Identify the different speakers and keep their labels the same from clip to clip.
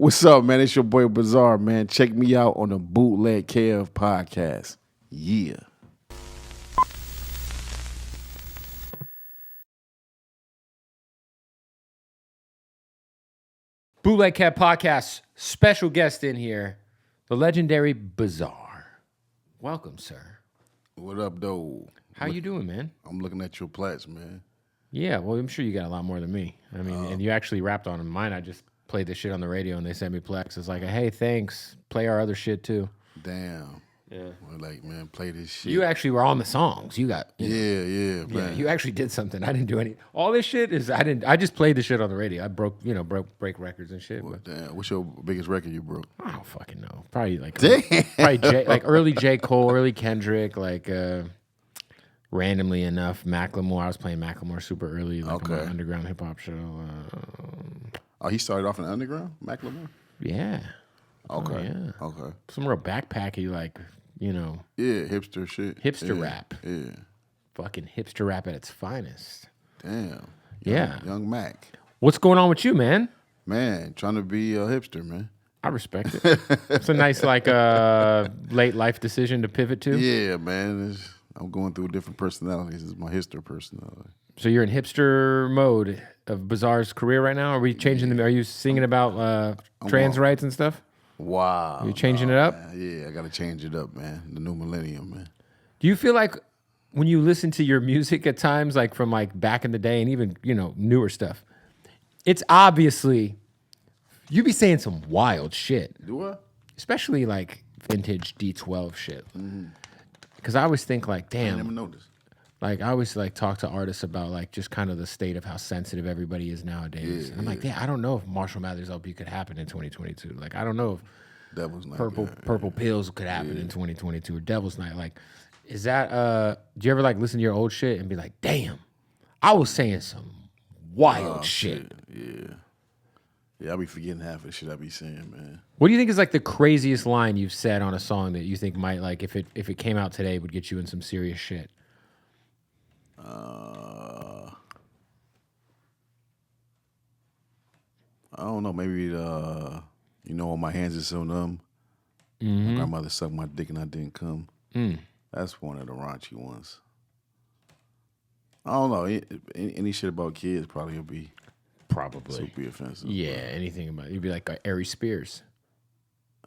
Speaker 1: What's up, man? It's your boy Bizarre, man. Check me out on the Bootleg KF podcast. Yeah.
Speaker 2: Bootleg Cat Podcast, special guest in here, the legendary Bizarre. Welcome, sir.
Speaker 1: What up, though?
Speaker 2: How you doing, man?
Speaker 1: I'm looking at your plats, man.
Speaker 2: Yeah, well, I'm sure you got a lot more than me. I mean, and you actually rapped on them. Mine, I just played this shit on the radio, and they sent me Plex. It's like, hey, thanks. Play our other shit, too.
Speaker 1: Damn.
Speaker 2: Yeah.
Speaker 1: We're like, man, play this shit.
Speaker 2: You actually were on the songs. You got...
Speaker 1: Yeah, man.
Speaker 2: Yeah, you actually did something. I didn't do any... All this shit is... I just played the shit on the radio. I break records and shit.
Speaker 1: Well, damn. What's your biggest record you broke?
Speaker 2: I don't fucking know. Probably like...
Speaker 1: Damn.
Speaker 2: Like early J. Cole, early Kendrick, like... randomly enough, Macklemore. I was playing Macklemore super early, like on my underground hip hop show.
Speaker 1: Oh, he started off in the underground, Macklemore?
Speaker 2: Yeah.
Speaker 1: Okay.
Speaker 2: Oh, yeah.
Speaker 1: Okay.
Speaker 2: Some real backpacky, like, you know.
Speaker 1: Yeah, hipster shit.
Speaker 2: Hipster rap.
Speaker 1: Yeah.
Speaker 2: Fucking hipster rap at its finest.
Speaker 1: Damn. Young Mac.
Speaker 2: What's going on with you, man?
Speaker 1: Man, trying to be a hipster, man.
Speaker 2: I respect it. It's a nice, like, late life decision to pivot to.
Speaker 1: Yeah, man. I'm going through different personalities. It's my hipster personality.
Speaker 2: So you're in hipster mode of Bizarre's career right now? Are we changing them? Are you singing about trans rights and stuff?
Speaker 1: Wow.
Speaker 2: You changing it up?
Speaker 1: Man. Yeah, I got to change it up, man. The new millennium, man.
Speaker 2: Do you feel like when you listen to your music at times, like from like back in the day and even, you know, newer stuff, it's obviously, you be saying some wild shit.
Speaker 1: Do I?
Speaker 2: Especially like vintage D12 shit. Because I always think like, damn.
Speaker 1: I never noticed.
Speaker 2: Like I always like talk to artists about like just kind of the state of how sensitive everybody is nowadays. I'm like, I don't know if Marshall Mathers LP could happen in 2022. Like I don't know if
Speaker 1: Devil's Night,
Speaker 2: Purple Pills could happen in 2022 or Devil's Night. Like, is that do you ever like listen to your old shit and be like, damn, I was saying some wild shit.
Speaker 1: Yeah, I be forgetting half of the shit I be saying, man.
Speaker 2: What do you think is like the craziest line you've said on a song that you think might like if it came out today would get you in some serious shit?
Speaker 1: I don't know. Maybe my hands are so numb. My grandmother sucked my dick and I didn't come. That's one of the raunchy ones. I don't know. Any shit about kids probably will be super offensive.
Speaker 2: Yeah, anything about you'd be like Ari Spears.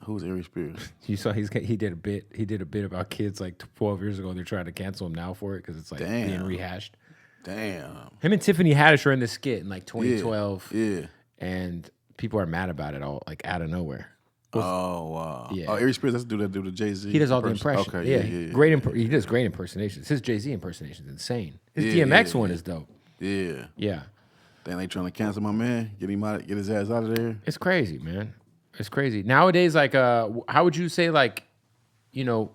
Speaker 1: Who's Ari Spears?
Speaker 2: You saw he did a bit about kids like 12 years ago. They're trying to cancel him now for it because it's like being rehashed.
Speaker 1: Damn.
Speaker 2: Him and Tiffany Haddish are in this skit in like 2012.
Speaker 1: Yeah.
Speaker 2: And people are mad about it all like out of nowhere.
Speaker 1: Oh wow.
Speaker 2: Yeah.
Speaker 1: Oh, Ari Spears. That's the dude that do the Jay-Z.
Speaker 2: He does all the impressions.
Speaker 1: Okay. Yeah.
Speaker 2: He does great impersonations. His Jay-Z impersonation is insane. His
Speaker 1: Yeah,
Speaker 2: DMX one is dope.
Speaker 1: Yeah.
Speaker 2: Yeah.
Speaker 1: Then they trying to cancel my man. Get his ass out of there.
Speaker 2: It's crazy, man. It's crazy. Nowadays, like, how would you say, like, you know,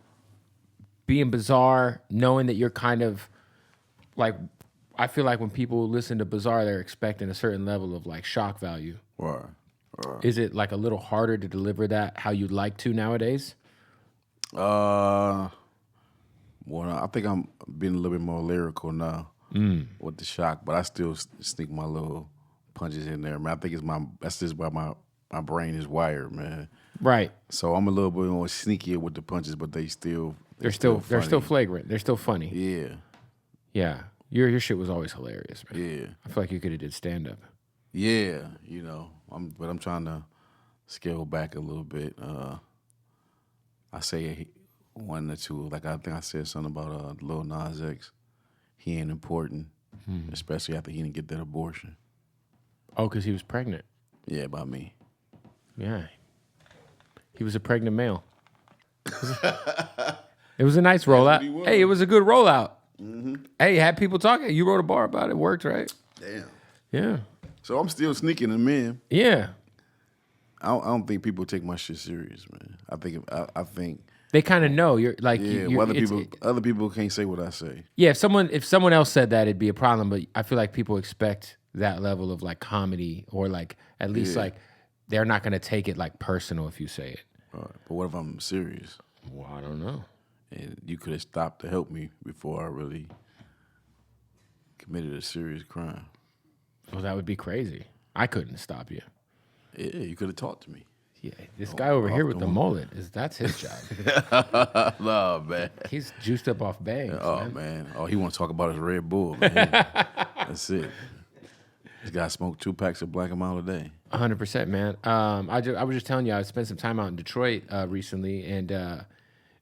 Speaker 2: being Bizarre, knowing that you're kind of, like, I feel like when people listen to Bizarre, they're expecting a certain level of, like, shock value.
Speaker 1: Right.
Speaker 2: Is it, like, a little harder to deliver that how you'd like to nowadays?
Speaker 1: Well, I think I'm being a little bit more lyrical now with the shock, but I still sneak my little punches in there, man. I think that's just why my brain is wired, man.
Speaker 2: Right.
Speaker 1: So I'm a little bit more sneakier with the punches, but they're still
Speaker 2: flagrant. They're still funny.
Speaker 1: Yeah.
Speaker 2: Yeah. Your shit was always hilarious, man.
Speaker 1: Yeah.
Speaker 2: I feel like you could have did stand up.
Speaker 1: Yeah, but I'm trying to scale back a little bit. I say one or two. Like I think I said something about Lil Nas X. He ain't important, especially after he didn't get that abortion.
Speaker 2: Oh, because he was pregnant.
Speaker 1: Yeah, by me.
Speaker 2: Yeah. He was a pregnant male. It was a nice rollout. Hey, it was a good rollout. Hey, had people talking. You wrote a bar about it. It worked, right?
Speaker 1: Damn.
Speaker 2: Yeah.
Speaker 1: So I'm still sneaking them in.
Speaker 2: Yeah.
Speaker 1: I don't think people take my shit serious, man. I think
Speaker 2: they kind of know you're like.
Speaker 1: other people can't say what I say.
Speaker 2: Yeah, if someone else said that, it'd be a problem. But I feel like people expect that level of like comedy, or like at least like they're not gonna take it like personal if you say it.
Speaker 1: Right. But what if I'm serious?
Speaker 2: Well, I don't know.
Speaker 1: And you could have stopped to help me before I really committed a serious crime.
Speaker 2: Well, that would be crazy. I couldn't stop you.
Speaker 1: Yeah, you could have talked to me.
Speaker 2: Yeah, this guy over here with the mullet that's his job.
Speaker 1: No, man.
Speaker 2: He's juiced up off bangs.
Speaker 1: Man. Oh, he want to talk about his Red Bull, man. That's it. This guy smoked 2 packs of Black & Mild a day.
Speaker 2: 100%, man. I was just telling you, I spent some time out in Detroit recently, and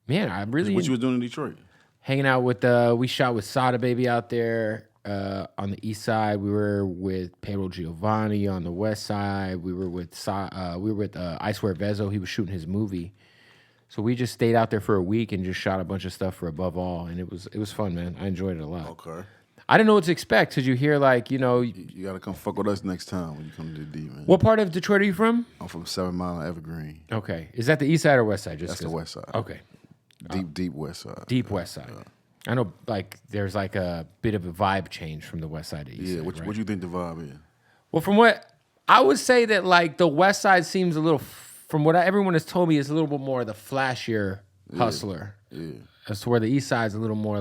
Speaker 2: man, I really
Speaker 1: What you was doing in Detroit?
Speaker 2: hanging out with. We shot with Sada Baby out there on the east side. We were with Pedro Giovanni on the west side. We were with I Swear Vezo. He was shooting his movie, so we just stayed out there for a week and just shot a bunch of stuff for Above All, and it was fun, man. I enjoyed it a lot.
Speaker 1: Okay.
Speaker 2: I didn't know what to expect because you hear you
Speaker 1: got to come fuck with us next time when you come to the D, man.
Speaker 2: What part of Detroit are you from?
Speaker 1: I'm from 7 Mile and Evergreen.
Speaker 2: Okay. Is that the east side or west side?
Speaker 1: That's the west side.
Speaker 2: Okay.
Speaker 1: Deep west side.
Speaker 2: Deep west side. I know there's a bit of a vibe change from the west side to east side.
Speaker 1: What do you think the vibe is?
Speaker 2: Well, from what I would say that the west side seems a little, from what everyone has told me, is a little bit more the flashier hustler.
Speaker 1: Yeah.
Speaker 2: As to where the east side's a little more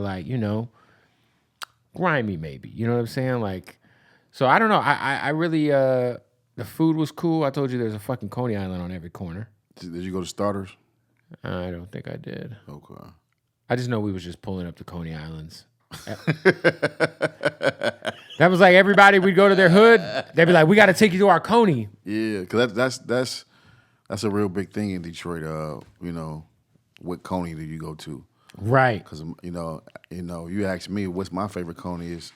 Speaker 2: grimy maybe. You know what I'm saying? So I don't know. I really, the food was cool. I told you there's a fucking Coney Island on every corner.
Speaker 1: Did you go to Starters?
Speaker 2: I don't think I did.
Speaker 1: Okay.
Speaker 2: I just know we was just pulling up to Coney Islands. That was everybody, we'd go to their hood. They'd be like, we got to take you to our Coney.
Speaker 1: Yeah, because that's a real big thing in Detroit. What Coney do you go to?
Speaker 2: Right.
Speaker 1: Because you ask me what's my favorite Coney is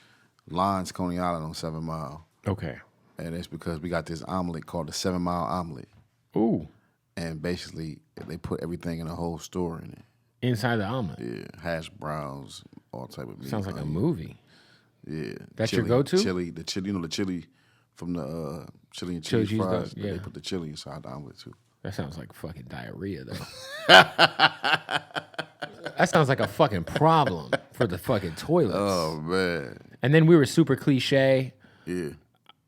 Speaker 1: Lons Coney Island on 7 Mile.
Speaker 2: Okay.
Speaker 1: And it's because we got this omelet called the 7 Mile omelet.
Speaker 2: Ooh.
Speaker 1: And basically they put everything in a whole store in it.
Speaker 2: Inside the omelet?
Speaker 1: Yeah, hash browns, all type of meat.
Speaker 2: Sounds like a movie.
Speaker 1: Yeah.
Speaker 2: That's
Speaker 1: chili,
Speaker 2: your go-to?
Speaker 1: The chili from the chili and cheese fries.
Speaker 2: Yeah.
Speaker 1: They put the chili inside the omelet too.
Speaker 2: That sounds like fucking diarrhea, though. That sounds like a fucking problem for the fucking toilets.
Speaker 1: Oh, man.
Speaker 2: And then we were super cliche.
Speaker 1: Yeah.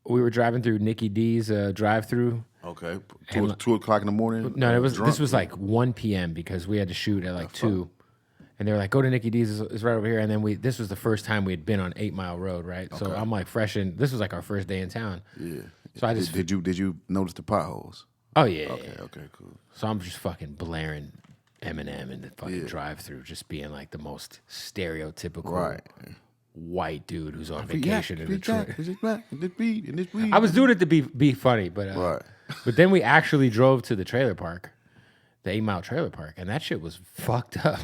Speaker 2: We were driving through Nikki D's drive-through.
Speaker 1: Okay. 2 o'clock in the morning?
Speaker 2: No, this was 1 p.m. because we had to shoot at 2. And they were like, go to Nikki D's, it's right over here. And then this was the first time we had been on 8 Mile Road, right? Okay. So I'm fresh in, this was our first day in town.
Speaker 1: Yeah.
Speaker 2: So I just...
Speaker 1: Did you notice the potholes?
Speaker 2: Oh, yeah.
Speaker 1: Okay, cool.
Speaker 2: So I'm just fucking blaring Eminem in the fucking drive-through, just being the most stereotypical white dude who's on vacation in Detroit. I was doing it to be funny, but but then we actually drove to the trailer park, the 8 Mile trailer park, and that shit was fucked up.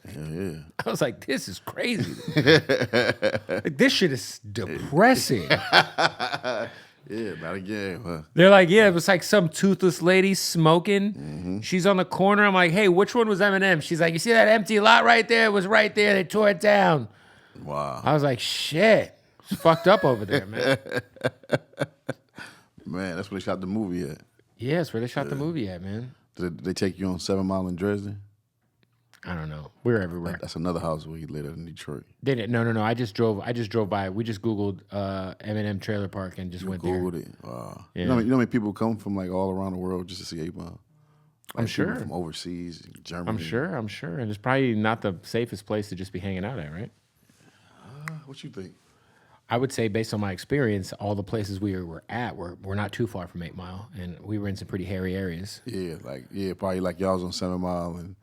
Speaker 1: Yeah.
Speaker 2: I was like, this is crazy. This shit is depressing.
Speaker 1: Yeah, not again, huh?
Speaker 2: They're like, yeah, it was some toothless lady smoking. Mm-hmm. She's on the corner. I'm like, hey, which one was Eminem? She's like, you see that empty lot right there? It was right there. They tore it down.
Speaker 1: Wow.
Speaker 2: I was like, shit. It's fucked up over there, man.
Speaker 1: Man, that's where they shot the movie at.
Speaker 2: Yeah, that's where they shot the movie at, man.
Speaker 1: Did they take you on 7 Mile in Dresden?
Speaker 2: I don't know. We were everywhere.
Speaker 1: That's another house where he lived in Detroit.
Speaker 2: They didn't. No. I just drove by. We just Googled Eminem Trailer Park and just went there.
Speaker 1: Googled it. Wow.
Speaker 2: Yeah.
Speaker 1: You know how many people come from all around the world just to see 8 Mile?
Speaker 2: I'm sure.
Speaker 1: From overseas, Germany.
Speaker 2: I'm sure. And it's probably not the safest place to just be hanging out at, right?
Speaker 1: What you think?
Speaker 2: I would say, based on my experience, all the places we were at were not too far from 8 Mile, and we were in some pretty hairy areas.
Speaker 1: Yeah, probably y'all was on 7 Mile and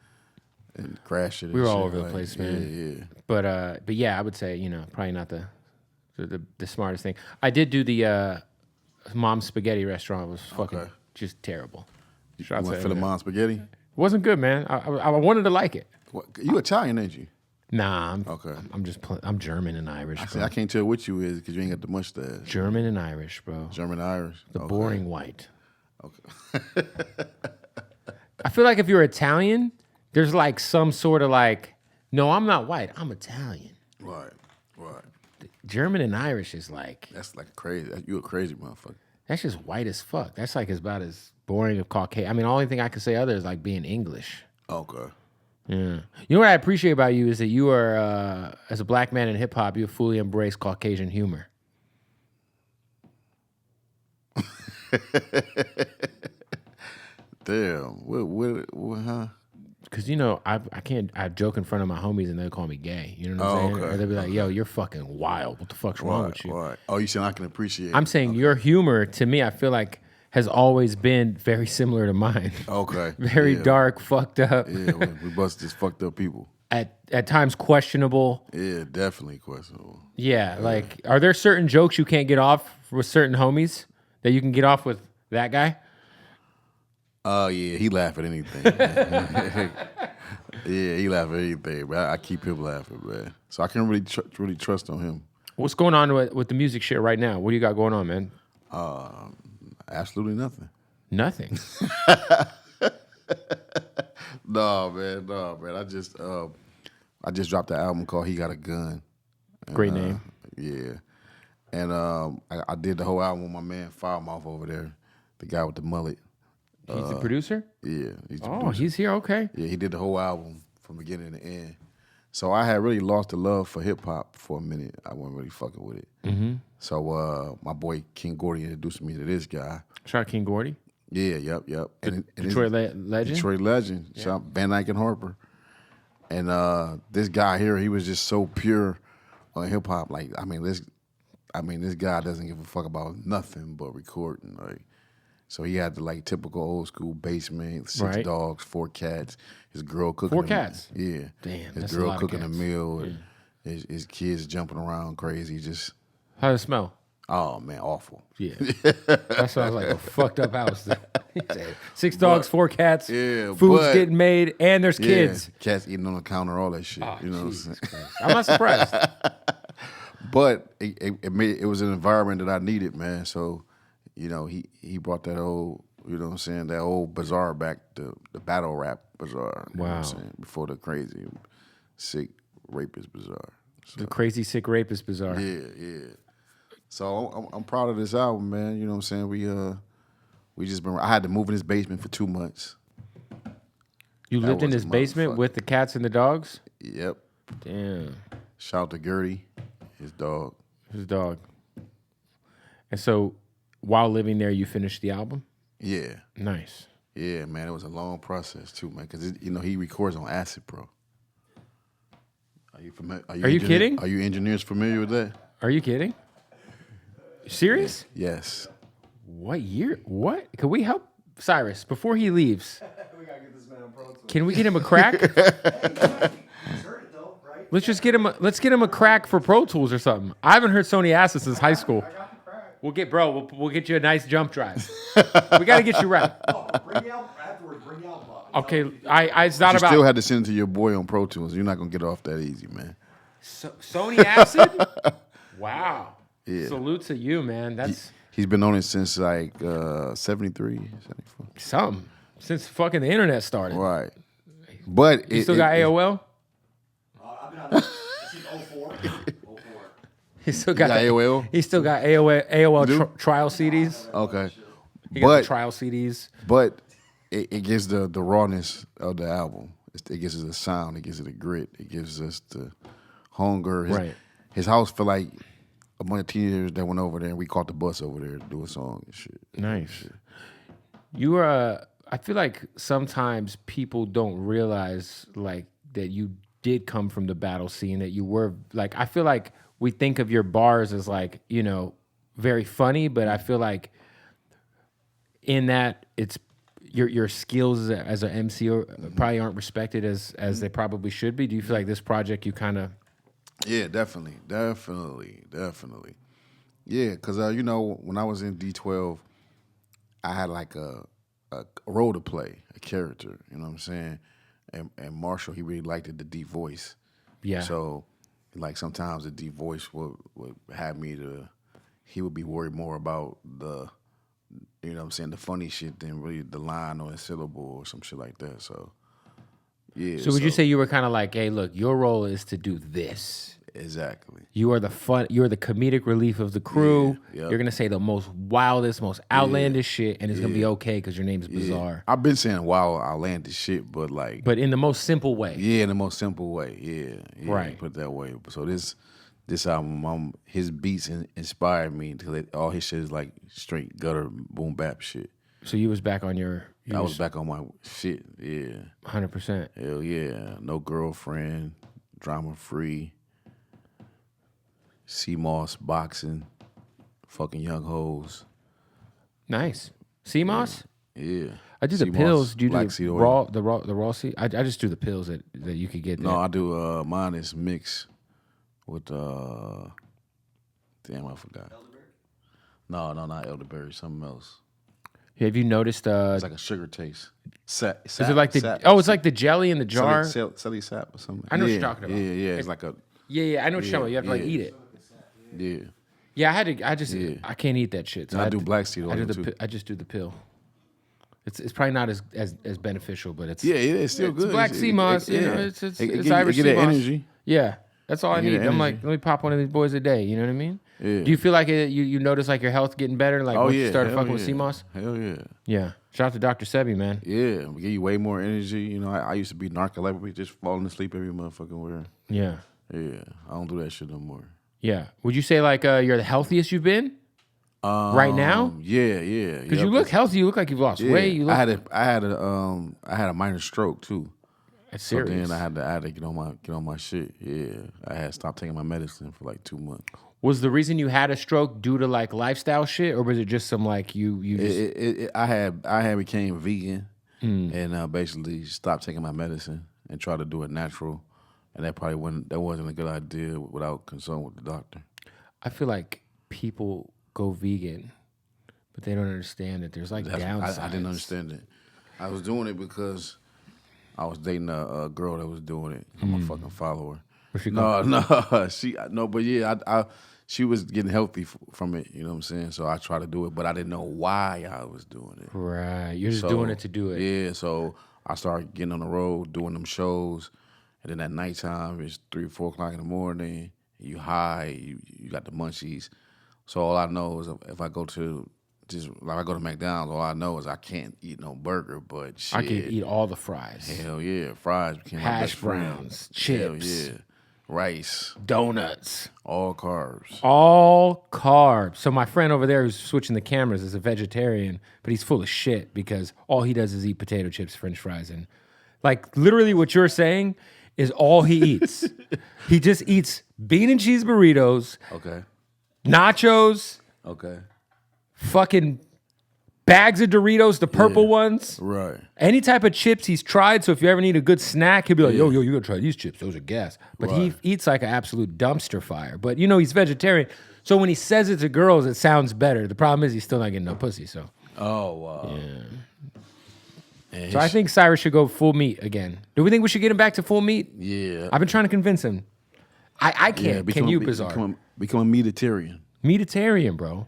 Speaker 1: crashed it.
Speaker 2: We were all over the place, man.
Speaker 1: Yeah.
Speaker 2: But yeah, I would say probably not the smartest thing. I did do the Mom's Spaghetti restaurant. It was fucking just terrible.
Speaker 1: You went for the Mom's Spaghetti? It
Speaker 2: wasn't good, man. I wanted to like it.
Speaker 1: What, you Italian, ain't you?
Speaker 2: Nah, I'm German and Irish.
Speaker 1: I can't tell what you is because you ain't got the mustache.
Speaker 2: German and Irish, bro.
Speaker 1: German Irish.
Speaker 2: The boring white. Okay. I feel like if you're Italian, there's some sort of no, I'm not white. I'm Italian.
Speaker 1: Right.
Speaker 2: German and Irish is
Speaker 1: that's crazy. You a crazy motherfucker.
Speaker 2: That's just white as fuck. That's about as boring as Caucasian. I mean, the only thing I can say other is being English.
Speaker 1: Okay.
Speaker 2: Yeah. You know what I appreciate about you is that you are, as a black man in hip hop, you fully embrace Caucasian humor.
Speaker 1: Damn. What, huh?
Speaker 2: Because, I joke in front of my homies and they'll call me gay. You know what I'm saying?
Speaker 1: Okay.
Speaker 2: Or they'll be like, yo, you're fucking wild. What the fuck's wrong with you?
Speaker 1: Right. Oh, you saying I can appreciate
Speaker 2: I'm saying your humor, to me, I feel like has always been very similar to mine.
Speaker 1: Okay.
Speaker 2: Very dark, fucked up.
Speaker 1: Yeah, we bust just fucked up people.
Speaker 2: At times questionable.
Speaker 1: Yeah, definitely questionable.
Speaker 2: Yeah, like are there certain jokes you can't get off with certain homies that you can get off with that guy?
Speaker 1: Oh yeah, he laugh at anything. Yeah, he laugh at anything, but I keep him laughing, man. So I can really trust on him.
Speaker 2: What's going on with the music shit right now? What do you got going on, man?
Speaker 1: Absolutely nothing.
Speaker 2: Nothing.
Speaker 1: No, man. I just dropped the album called "He Got a Gun." And,
Speaker 2: Great name.
Speaker 1: Yeah, and I did the whole album with my man Filemouth over there, the guy with the mullet.
Speaker 2: He's the producer?
Speaker 1: Yeah, he's the
Speaker 2: Oh,
Speaker 1: producer.
Speaker 2: he's here. Okay.
Speaker 1: Yeah, he did the whole album from beginning to end. So I had really lost the love for hip hop for a minute. I wasn't really fucking with it. Mm-hmm. So my boy King Gordy introduced me to this guy.
Speaker 2: Shout out King Gordy.
Speaker 1: Yeah, yep. And
Speaker 2: Detroit legend.
Speaker 1: Detroit legend. Yeah. Shout out Van Dyke and Harper. And this guy here, he was just so pure on hip hop. Like, this guy doesn't give a fuck about nothing but recording. Like, so he had the like typical old school basement, 6 dogs, 4 cats, his girl cooking.
Speaker 2: 4 cats.
Speaker 1: Yeah.
Speaker 2: Damn.
Speaker 1: His girl cooking a meal. And his kids jumping around crazy. Just
Speaker 2: how does it smell?
Speaker 1: Oh man, awful.
Speaker 2: Yeah. That sounds like a fucked up house. 6 dogs, 4 cats.
Speaker 1: Yeah.
Speaker 2: Food's getting made, and there's kids.
Speaker 1: Cats eating on the counter, all that shit.
Speaker 2: Oh,
Speaker 1: you know what I'm saying?
Speaker 2: I'm not surprised.
Speaker 1: But it was an environment that I needed, man. So, you know, he brought that old, you know what I'm saying, that old bazaar back, the battle rap bazaar. You know what I'm saying? Before the crazy, sick rapist bazaar. So,
Speaker 2: the crazy, sick rapist bazaar.
Speaker 1: Yeah. So I'm proud of this album, man. You know what I'm saying? We just been. I had to move in his basement for 2 months.
Speaker 2: You lived in his basement with the cats and the dogs?
Speaker 1: Yep.
Speaker 2: Damn.
Speaker 1: Shout out to Gertie, his dog.
Speaker 2: His dog. And so, while living there, you finished the album?
Speaker 1: Yeah.
Speaker 2: Nice.
Speaker 1: Yeah, man. It was a long process too, man. Because he records on acid, bro. Are you familiar?
Speaker 2: Are you kidding?
Speaker 1: Are you engineers familiar with that?
Speaker 2: Are you kidding? Serious?
Speaker 1: Yes.
Speaker 2: What year? What? Can we help Cyrus before he leaves?
Speaker 3: We gotta get this man on Pro Tools.
Speaker 2: Can we get him a crack?
Speaker 3: He's heard it though, right?
Speaker 2: Let's just get him. Let's get him a crack for Pro Tools or something. I haven't heard Sony Acid since high school.
Speaker 3: I got the crack.
Speaker 2: We'll get you a nice jump drive. We got to get you right.
Speaker 3: Oh, bring me out afterwards. Bring me out.
Speaker 2: Okay, it's not
Speaker 1: You
Speaker 2: about
Speaker 1: still had to send it to your boy on Pro Tools. You're not gonna get off that easy, man.
Speaker 2: Sony Acid. Wow.
Speaker 1: Yeah.
Speaker 2: Salute to you, man. That's
Speaker 1: He's been on it since like 73, 74.
Speaker 2: something since fucking the internet started.
Speaker 1: Right. But
Speaker 2: You still got AOL?
Speaker 3: I've been on this since 04. 04.
Speaker 2: He still got
Speaker 1: got AOL?
Speaker 2: He still got AOL trial CDs.
Speaker 1: Okay.
Speaker 2: He got the trial CDs.
Speaker 1: But it gives the rawness of the album. It gives us the sound. It gives it the grit. It gives us the hunger. His house felt like a bunch of teenagers that went over there and we caught the bus over there to do a song and shit.
Speaker 2: Nice. You are. I feel like sometimes people don't realize like that you did come from the battle scene. That you were like. I feel like we think of your bars as like very funny, but I feel like in that it's your skills as an MC probably aren't respected as they probably should be. Do you feel like this project you kind of?
Speaker 1: Yeah, definitely. Yeah, because when I was in D12, I had like a role to play, a character. You know what I'm saying? And Marshall, he really liked the deep voice.
Speaker 2: Yeah.
Speaker 1: So, like sometimes the deep voice would have me he would be worried more about the, you know what I'm saying, the funny shit than really the line or the syllable or some shit like that. So, yeah.
Speaker 2: So would you say you were kind of like, hey, look, your role is to do this.
Speaker 1: Exactly.
Speaker 2: You are the comedic relief of the crew.
Speaker 1: Yeah, yep.
Speaker 2: You're gonna say the most wildest, most outlandish shit, and it's gonna be okay because your name's bizarre.
Speaker 1: I've been saying wild, outlandish shit, but like,
Speaker 2: but in the most simple way.
Speaker 1: Yeah, in the most simple way. Yeah.
Speaker 2: Right.
Speaker 1: Put it that way. So this album, his beats inspired me to all his shit is like straight gutter boom bap shit.
Speaker 2: So you was back on your.
Speaker 1: I was back on my shit. Yeah.
Speaker 2: 100%.
Speaker 1: Hell yeah. No girlfriend, drama free. CMOS boxing, fucking young hoes.
Speaker 2: Nice. Sea moss?
Speaker 1: Yeah.
Speaker 2: I do the
Speaker 1: Sea
Speaker 2: pills.
Speaker 1: moss,
Speaker 2: Do you do
Speaker 1: black seed
Speaker 2: the
Speaker 1: oil.
Speaker 2: raw seed? I just do the pills that you could get.
Speaker 1: No, I do. Mine is mixed with. Damn, I forgot. No, not elderberry. Something else.
Speaker 2: Have you noticed?
Speaker 1: It's like a sugar taste. Sap,
Speaker 2: Is it like the?
Speaker 1: sap,
Speaker 2: Oh, it's like the jelly in the jar.
Speaker 1: Selly sap or something.
Speaker 2: I know what you're talking about.
Speaker 1: Yeah. It's like a.
Speaker 2: Yeah. I know what you're talking about. You have to like eat it.
Speaker 1: Yeah.
Speaker 2: Yeah, I can't eat that shit. So
Speaker 1: I do black seed oil too.
Speaker 2: I just do the pill. It's probably not as beneficial, but it's
Speaker 1: it's still good.
Speaker 2: black sea moss. You know, it's Irish
Speaker 1: get
Speaker 2: sea
Speaker 1: that
Speaker 2: moss.
Speaker 1: energy.
Speaker 2: Yeah, that's all I
Speaker 1: You
Speaker 2: need.
Speaker 1: get
Speaker 2: I'm
Speaker 1: energy.
Speaker 2: like, let me pop one of these boys a day. You know what I mean?
Speaker 1: Yeah.
Speaker 2: Do you feel like you notice like your health getting better? Like once you started fucking with sea moss?
Speaker 1: Hell yeah.
Speaker 2: Yeah. Shout out to Dr. Sebi, man.
Speaker 1: Yeah, we give you way more energy. You know, I used to be narcoleptic, just falling asleep every motherfucking where.
Speaker 2: Yeah.
Speaker 1: Yeah, I don't do that shit no more.
Speaker 2: Yeah. Would you say like you're the healthiest you've been right now?
Speaker 1: Yeah.
Speaker 2: Because you look healthy. You look like you've lost weight. You look.
Speaker 1: I had a minor stroke too.
Speaker 2: That's
Speaker 1: So
Speaker 2: serious.
Speaker 1: then I had to get on my shit. Yeah, I had stopped taking my medicine for like 2 months.
Speaker 2: Was the reason you had a stroke due to like lifestyle shit, or was it just some like you just?
Speaker 1: I had became vegan and basically stopped taking my medicine and tried to do it natural, and that wasn't a good idea without consulting with the doctor.
Speaker 2: I feel like people go vegan, but they don't understand that there's like downsides.
Speaker 1: I didn't understand it. I was doing it because I was dating a girl that was doing it. I'm a fucking follower. But yeah, she was getting healthy from it. You know what I'm saying? So I tried to do it, but I didn't know why I was doing it.
Speaker 2: Right, you're just doing it to do it.
Speaker 1: Yeah, so I started getting on the road, doing them shows, and then at nighttime, it's 3 or 4 o'clock in the morning. You high, you got the munchies. So all I know is if I go to McDonald's, all I know is I can't eat no burger, but shit.
Speaker 2: I can eat all the fries,
Speaker 1: Hell yeah, fries became my best
Speaker 2: hash
Speaker 1: friend.
Speaker 2: browns, chips,
Speaker 1: Hell yeah, rice,
Speaker 2: donuts,
Speaker 1: all carbs.
Speaker 2: all carbs. So my friend over there who's switching the cameras is a vegetarian, but he's full of shit because all he does is eat potato chips, French fries, and like literally what you're saying is all he eats. He just eats bean and cheese burritos,
Speaker 1: Okay,
Speaker 2: nachos,
Speaker 1: okay,
Speaker 2: fucking bags of Doritos, the purple ones.
Speaker 1: right.
Speaker 2: Any type of chips he's tried. So if you ever need a good snack, he'll be like, yo, you gotta try these chips. Those are gas. But he eats like an absolute dumpster fire. But you know, he's vegetarian. So when he says it to girls, it sounds better. The problem is he's still not getting no pussy. So
Speaker 1: Oh wow.
Speaker 2: so I think Cyrus should go full meat again. Do we think we should get him back to full meat?
Speaker 1: Yeah.
Speaker 2: I've been trying to convince him. I can't. Can you, Bizarre?
Speaker 1: Become a meatitarian.
Speaker 2: Meatitarian, bro.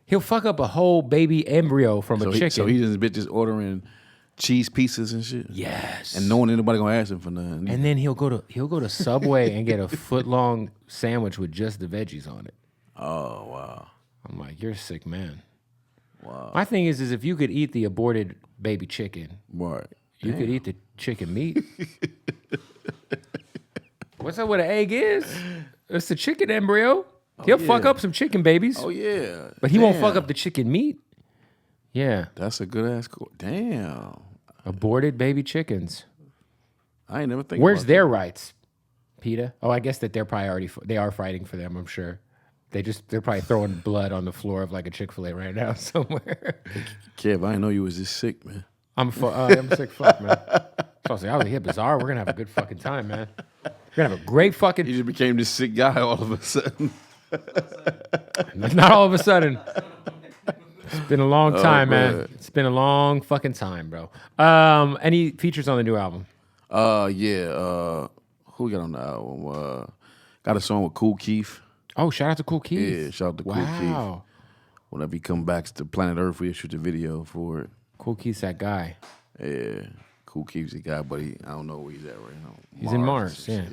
Speaker 2: He'll fuck up a whole baby embryo from a chicken.
Speaker 1: So he just ordering cheese pieces and shit.
Speaker 2: Yes.
Speaker 1: And knowing anybody gonna ask him for nothing.
Speaker 2: And then he'll go to Subway and get a foot-long sandwich with just the veggies on it.
Speaker 1: Oh wow.
Speaker 2: I'm like, you're a sick man.
Speaker 1: Wow.
Speaker 2: My thing is if you could eat the aborted baby chicken,
Speaker 1: Right.
Speaker 2: you could eat the chicken meat. What's up with an egg is? It's the chicken embryo. He'll fuck up some chicken babies.
Speaker 1: Oh yeah.
Speaker 2: But he won't fuck up the chicken meat. Yeah.
Speaker 1: That's a good ass. Damn.
Speaker 2: Aborted baby chickens.
Speaker 1: I ain't never think.
Speaker 2: Where's
Speaker 1: about
Speaker 2: their rights, PETA? Oh, I guess that they're probably already, they are fighting for them, I'm sure. They're probably throwing blood on the floor of like a Chick-fil-A right now somewhere.
Speaker 1: that. Kev, I didn't know you was this sick, man.
Speaker 2: I'm a sick fuck, man. So I was like, I was here, Bizarre. We're gonna have a good fucking time, man. We're gonna have a great fucking.
Speaker 1: You just became this sick guy all of a sudden.
Speaker 2: Not all of a sudden. It's been a long time, man.
Speaker 1: man.
Speaker 2: It's been a long fucking time, bro. Any features on the new album?
Speaker 1: Yeah. Who we got on the album? Got a song with Kool Keith.
Speaker 2: Oh, shout out to Kool Keith.
Speaker 1: Yeah, shout out to Kool Keith.
Speaker 2: Wow.
Speaker 1: Whenever he come back to planet Earth, we'll shoot the video for it.
Speaker 2: Kool Keith's that guy.
Speaker 1: Yeah, Kool Keith's the guy, but I don't know where he's at right now.
Speaker 2: He's in Mars, yeah.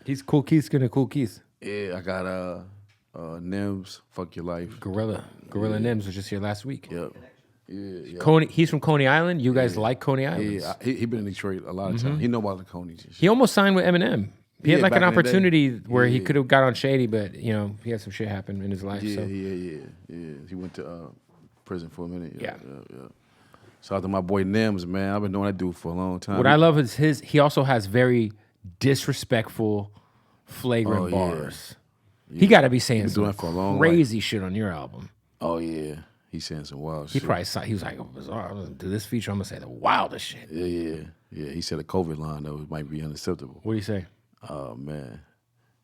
Speaker 2: He's Kool Keith's gonna Kool Keith.
Speaker 1: Yeah, I got Nims, Fuck Your Life.
Speaker 2: Gorilla Nims was just here last week.
Speaker 1: Yep. Yeah.
Speaker 2: Coney, he's from Coney Island. You guys like Coney Island?
Speaker 1: Yeah, he been in Detroit a lot of times. He know about the Coneys and shit.
Speaker 2: He almost signed with Eminem. He had like
Speaker 1: back
Speaker 2: an
Speaker 1: in the day.
Speaker 2: opportunity where he could have got on Shady, but you know he had some shit happen in his life.
Speaker 1: Yeah,
Speaker 2: so.
Speaker 1: yeah. He went to prison for a minute.
Speaker 2: Yeah.
Speaker 1: Shout out to my boy Nims, man. I've been knowing that dude for a long time.
Speaker 2: What I love is he also has very disrespectful, flagrant
Speaker 1: yeah.
Speaker 2: bars. He got to be saying
Speaker 1: been doing
Speaker 2: some
Speaker 1: that for a long
Speaker 2: crazy shit on your album.
Speaker 1: Oh yeah. He's saying some wild
Speaker 2: He
Speaker 1: shit.
Speaker 2: probably saw, he was like, oh, Bizarre, I'm gonna do this feature. I'm gonna say the wildest shit.
Speaker 1: Yeah. He said a COVID line though might be unacceptable.
Speaker 2: What do you say?
Speaker 1: Oh man,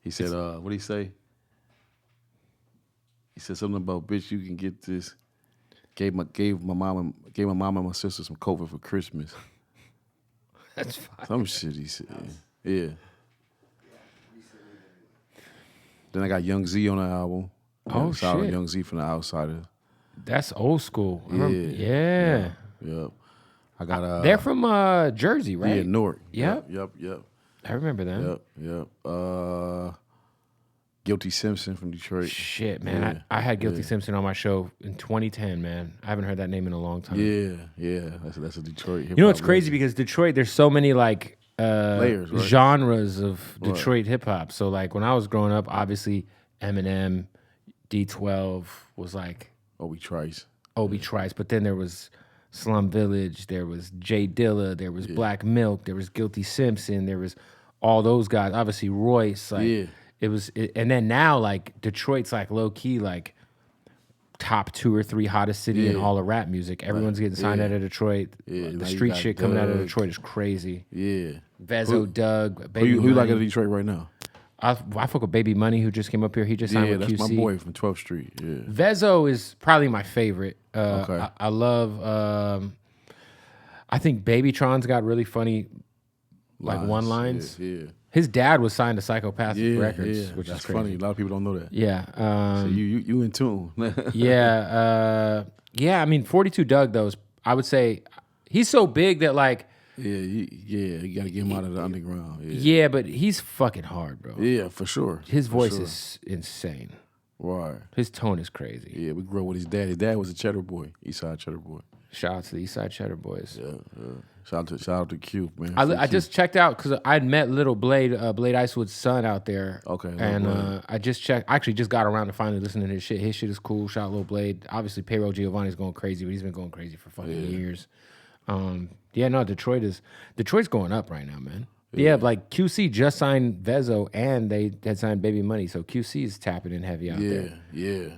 Speaker 1: he said, what did he say? He said something about, bitch, you can get this. Gave my mom and my sister some COVID for Christmas.
Speaker 2: That's fine.
Speaker 1: Some shit he said. Yeah. Then I got Young Z on the album.
Speaker 2: Oh,
Speaker 1: Shout out
Speaker 2: shit.
Speaker 1: Young Z from The Outsiders.
Speaker 2: That's old school.
Speaker 1: Yeah. Yep. I got
Speaker 2: They're from Jersey, right?
Speaker 1: Yeah, Newark.
Speaker 2: Yep.
Speaker 1: Yep.
Speaker 2: I remember them.
Speaker 1: Yep. Guilty Simpson from Detroit.
Speaker 2: Shit, man. I had Guilty Simpson on my show in 2010, man. I haven't heard that name in a long time.
Speaker 1: Yeah. That's a Detroit hip hop.
Speaker 2: You know what's crazy? Because Detroit, there's so many like
Speaker 1: layers, right?
Speaker 2: genres of Detroit hip hop. So like when I was growing up, obviously Eminem, D12 was like
Speaker 1: Obi Trice.
Speaker 2: But then there was Slum Village, there was Jay Dilla, there was Black Milk, there was Guilty Simpson, there was all those guys. Obviously Royce, like and then now like Detroit's like low key like top 2 or 3 hottest city in all of rap music. Everyone's getting signed out of Detroit. The street shit coming out of Detroit is crazy.
Speaker 1: Yeah.
Speaker 2: Vezo, Doug, Baby
Speaker 1: Who
Speaker 2: Money.
Speaker 1: you like in Detroit right now?
Speaker 2: I fuck with Baby Money, who just came up here. He just signed with
Speaker 1: that's
Speaker 2: QC.
Speaker 1: my boy from 12th Street. Yeah.
Speaker 2: Vezo is probably my favorite.
Speaker 1: Okay.
Speaker 2: I love. I think Babytron's got really funny, like one-lines.
Speaker 1: Yeah.
Speaker 2: His dad was signed to Psychopathic Records, which
Speaker 1: that's
Speaker 2: is crazy.
Speaker 1: funny. A lot of people don't know that.
Speaker 2: Yeah.
Speaker 1: So you in tune.
Speaker 2: Yeah. I mean, 42 Doug though, I would say he's so big that like.
Speaker 1: You got to get him out of the underground.
Speaker 2: Yeah, but he's fucking hard, bro.
Speaker 1: Yeah, for sure.
Speaker 2: His voice is insane.
Speaker 1: Right.
Speaker 2: His tone is crazy.
Speaker 1: Yeah, we grew up with his dad. His dad was a Cheddar boy, Eastside Cheddar boy.
Speaker 2: Shout out to the Eastside Cheddar Boys.
Speaker 1: Yeah. Shout out to Q, man.
Speaker 2: I just checked out because I had met Little Blade, Blade Icewood's son out there.
Speaker 1: Okay.
Speaker 2: And I just checked. I actually just got around to finally listening to his shit. His shit is cool. Shout out Little Blade. Obviously, Payroll Giovanni's going crazy, but he's been going crazy for fucking years. Detroit's going up right now, man. Yeah, like QC just signed Vezo and they had signed Baby Money, so QC is tapping in heavy out there.
Speaker 1: Yeah.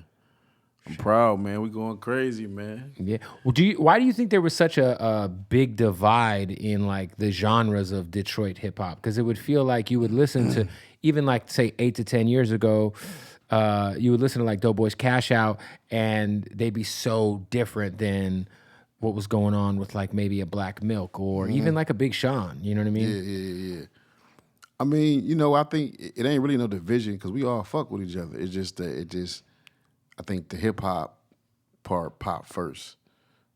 Speaker 1: I'm proud, man. We going crazy, man.
Speaker 2: Yeah. Well, why do you think there was such a big divide in like the genres of Detroit hip hop? Because it would feel like you would listen to even like say 8 to 10 years ago, you would listen to like Doughboy's Cash Out, and they'd be so different than what was going on with like maybe a Black Milk or even like a Big Sean. You know what I mean?
Speaker 1: Yeah. I mean, I think it ain't really no division because we all fuck with each other. It's just that I think the hip hop part popped first.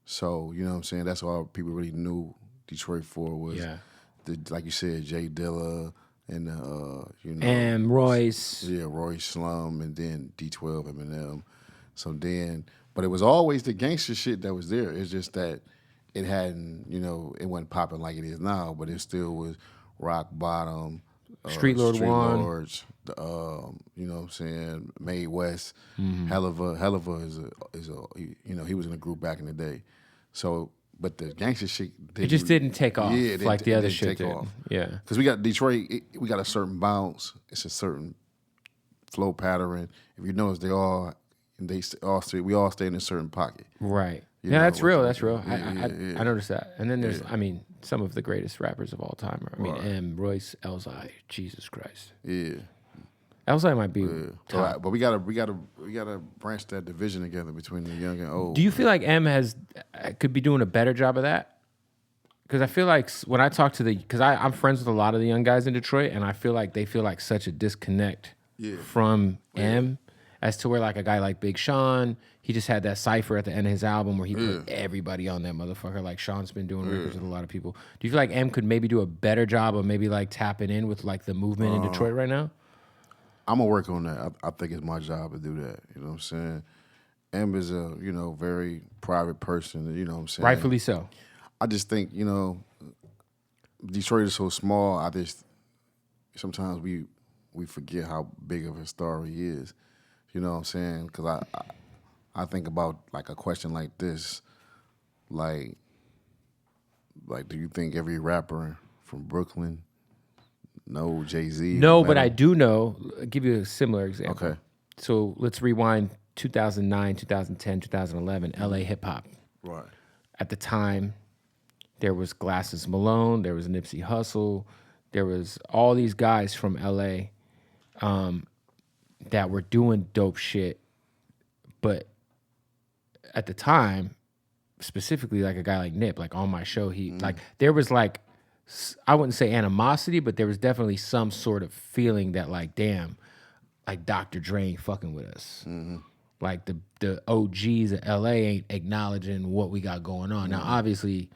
Speaker 1: So, you know what I'm saying? That's all people really knew Detroit for was, like you said, Jay Dilla and,
Speaker 2: and Royce.
Speaker 1: Yeah, Royce Slum and then D12, Eminem. So then, but it was always the gangster shit that was there. It's just that it hadn't, it wasn't popping like it is now, but it still was Rock Bottom,
Speaker 2: Street Lord One.
Speaker 1: Lords, you know what I'm saying, Mae West, Helliva is a he was in a group back in the day. So, but the gangster shit,
Speaker 2: it just didn't take off like the other shit did.
Speaker 1: Off.
Speaker 2: Yeah,
Speaker 1: because we got Detroit, we got a certain bounce. It's a certain flow pattern. If you notice, we all stay in a certain pocket.
Speaker 2: Right.
Speaker 1: You
Speaker 2: Yeah,
Speaker 1: know,
Speaker 2: that's real. That's real.
Speaker 1: Yeah.
Speaker 2: I noticed that. And then there's, some of the greatest rappers of all time. M, Royce, Elzhi, Jesus Christ.
Speaker 1: Yeah.
Speaker 2: Elzhi might be.
Speaker 1: So, but we gotta branch that division together between the young and old.
Speaker 2: Do you feel like M could be doing a better job of that? Because I feel like when I talk to because I'm friends with a lot of the young guys in Detroit, and I feel like they feel like such a disconnect from M. As to where like a guy like Big Sean, he just had that cipher at the end of his album where he put everybody on that motherfucker. Like Sean's been doing records with a lot of people. Do you feel like M could maybe do a better job of maybe like tapping in with like the movement in Detroit right now?
Speaker 1: I'm gonna work on that. I think it's my job to do that. You know what I'm saying? M is a very private person. You know what I'm saying?
Speaker 2: Rightfully so.
Speaker 1: I just think Detroit is so small. Sometimes we forget how big of a star he is. You know what I'm saying? Because I think about like a question like this, like do you think every rapper from Brooklyn know Jay-Z?
Speaker 2: No, but I do know. I'll give you a similar example.
Speaker 1: Okay.
Speaker 2: So let's rewind 2009, 2010, 2011, LA hip hop.
Speaker 1: Right.
Speaker 2: At the time, there was Glasses Malone, there was Nipsey Hussle, there was all these guys from LA that were doing dope shit. But at the time, specifically like a guy like Nip, like on my show, like there was like, I wouldn't say animosity, but there was definitely some sort of feeling that like, damn, like Dr. Dre ain't fucking with us. Like the OGs of LA ain't acknowledging what we got going on. Now, obviously,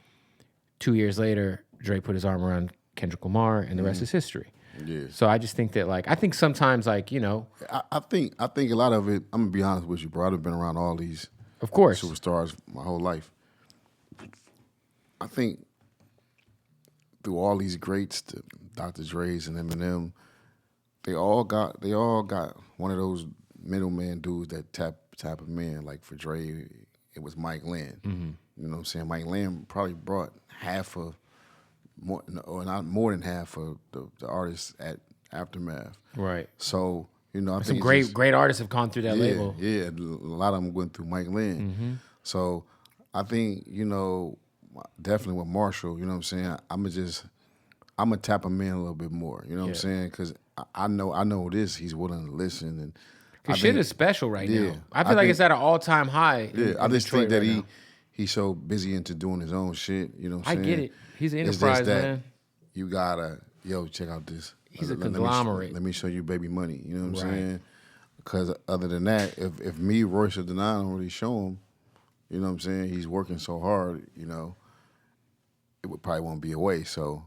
Speaker 2: 2 years later, Dre put his arm around Kendrick Lamar, and the rest is history.
Speaker 1: Yeah.
Speaker 2: So I just think that, like, I think sometimes, like, you know,
Speaker 1: I think a lot of it. I'm gonna be honest with you, bro. I've been around all these
Speaker 2: of course,
Speaker 1: superstars my whole life. I think through all these greats, the Dr. Dre's and Eminem, they all got one of those middleman dudes that tap them in. Like for Dre, it was Mike Lynn. You know what I'm saying? Mike Lynn probably brought not more than half of the artists at Aftermath.
Speaker 2: right?
Speaker 1: So, you know, I
Speaker 2: Some
Speaker 1: think
Speaker 2: great artists have gone through that label.
Speaker 1: Yeah, a lot of them went through Mike Lynn. So I think, you know, definitely with Marshall, you know what I'm saying, I'm gonna tap him in a little bit more, you know what I'm saying? Because I know this, he's willing to listen. And
Speaker 2: Cause shit is special right now. I feel like it's at an all-time high.
Speaker 1: I just think that
Speaker 2: right
Speaker 1: he's so busy into doing his own shit, you know what I'm saying?
Speaker 2: I get it. He's an
Speaker 1: It's
Speaker 2: enterprise,
Speaker 1: just that
Speaker 2: man.
Speaker 1: you gotta, check out this.
Speaker 2: He's a conglomerate.
Speaker 1: Let me show you baby money, you know what I'm saying? Because other than that, if me, Royce, or Denai don't really show him, you know what I'm saying, he's working so hard, you know, it would probably won't be a waste. So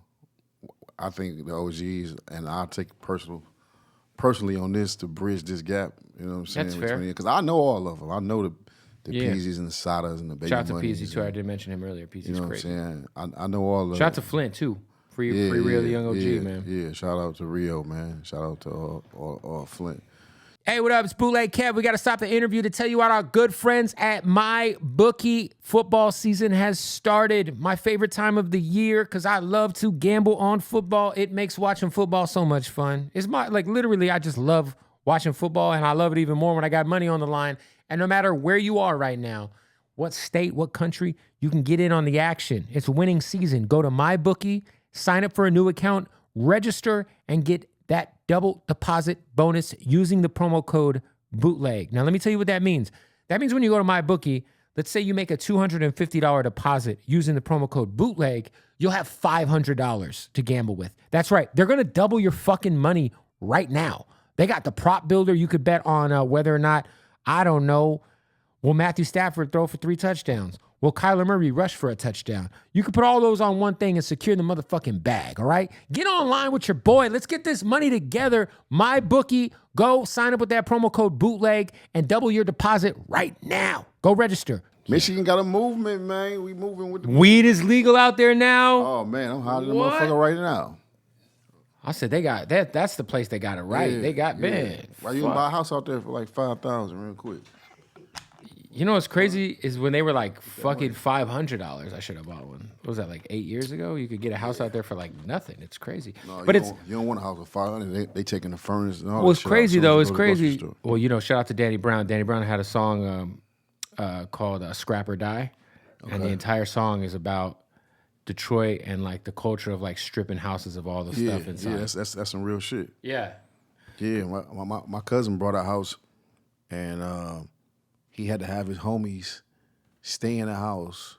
Speaker 1: I think the OGs, and I'll take personally on this to bridge this gap, you know what I'm saying?
Speaker 2: That's fair.
Speaker 1: Because I know all of them. I know the Peasies and the Sadas and the baby
Speaker 2: Shout out to
Speaker 1: Moneys
Speaker 2: Peasy too. I did mention him earlier. Peasy's
Speaker 1: you know
Speaker 2: crazy.
Speaker 1: what I'm saying? I know all of
Speaker 2: Shout out to Flint too. Free Rio, the young OG, man.
Speaker 1: Yeah, shout out to Rio, man. Shout out to all Flint.
Speaker 2: Hey, what up? It's Bootleg Kev. We got to stop the interview to tell you about our good friends at My Bookie. Football season has started. My favorite time of the year because I love to gamble on football. It makes watching football so much fun. It's literally, I just love watching football, and I love it even more when I got money on the line. And no matter where you are right now, what state, what country, you can get in on the action. It's winning season. Go to My Bookie, sign up for a new account, register, and get that double deposit bonus using the promo code BOOTLEG. Now, let me tell you what that means. That means when you go to MyBookie, let's say you make a $250 deposit using the promo code BOOTLEG, you'll have $500 to gamble with. That's right. They're going to double your fucking money right now. They got the prop builder. You could bet on whether or not, I don't know, will Matthew Stafford throw for 3 touchdowns? Will Kyler Murray rush for a touchdown? You can put all those on one thing and secure the motherfucking bag, all right? Get online with your boy. Let's get this money together. My Bookie, go sign up with that promo code BOOTLEG and double your deposit right now. Go register.
Speaker 1: Michigan got a movement, man. We moving with the
Speaker 2: Weed is legal out there now.
Speaker 1: Oh, man, I'm hollering the
Speaker 2: What?
Speaker 1: motherfucker right now.
Speaker 2: I said they got that. That's the place they got it right.
Speaker 1: Yeah,
Speaker 2: They got man.
Speaker 1: Why you can buy a house out there for like $5,000 real quick?
Speaker 2: You know what's crazy is when they were like fucking $500. I should have bought one. What was that, like 8 years ago? You could get a house out there for like nothing. It's crazy.
Speaker 1: No,
Speaker 2: but
Speaker 1: you don't want a house for $500. They taking the furnace and all.
Speaker 2: Well, it's
Speaker 1: that shit out
Speaker 2: crazy
Speaker 1: as soon
Speaker 2: though.
Speaker 1: as
Speaker 2: It's
Speaker 1: you go to the grocery
Speaker 2: crazy.
Speaker 1: store.
Speaker 2: Well, you know, shout out to Danny Brown. Danny Brown had a song called "Scrap or Die," and the entire song is about Detroit and like the culture of like stripping houses of all the stuff inside.
Speaker 1: Yeah, that's some real shit.
Speaker 2: Yeah.
Speaker 1: Yeah, my cousin brought a house, and he had to have his homies stay in the house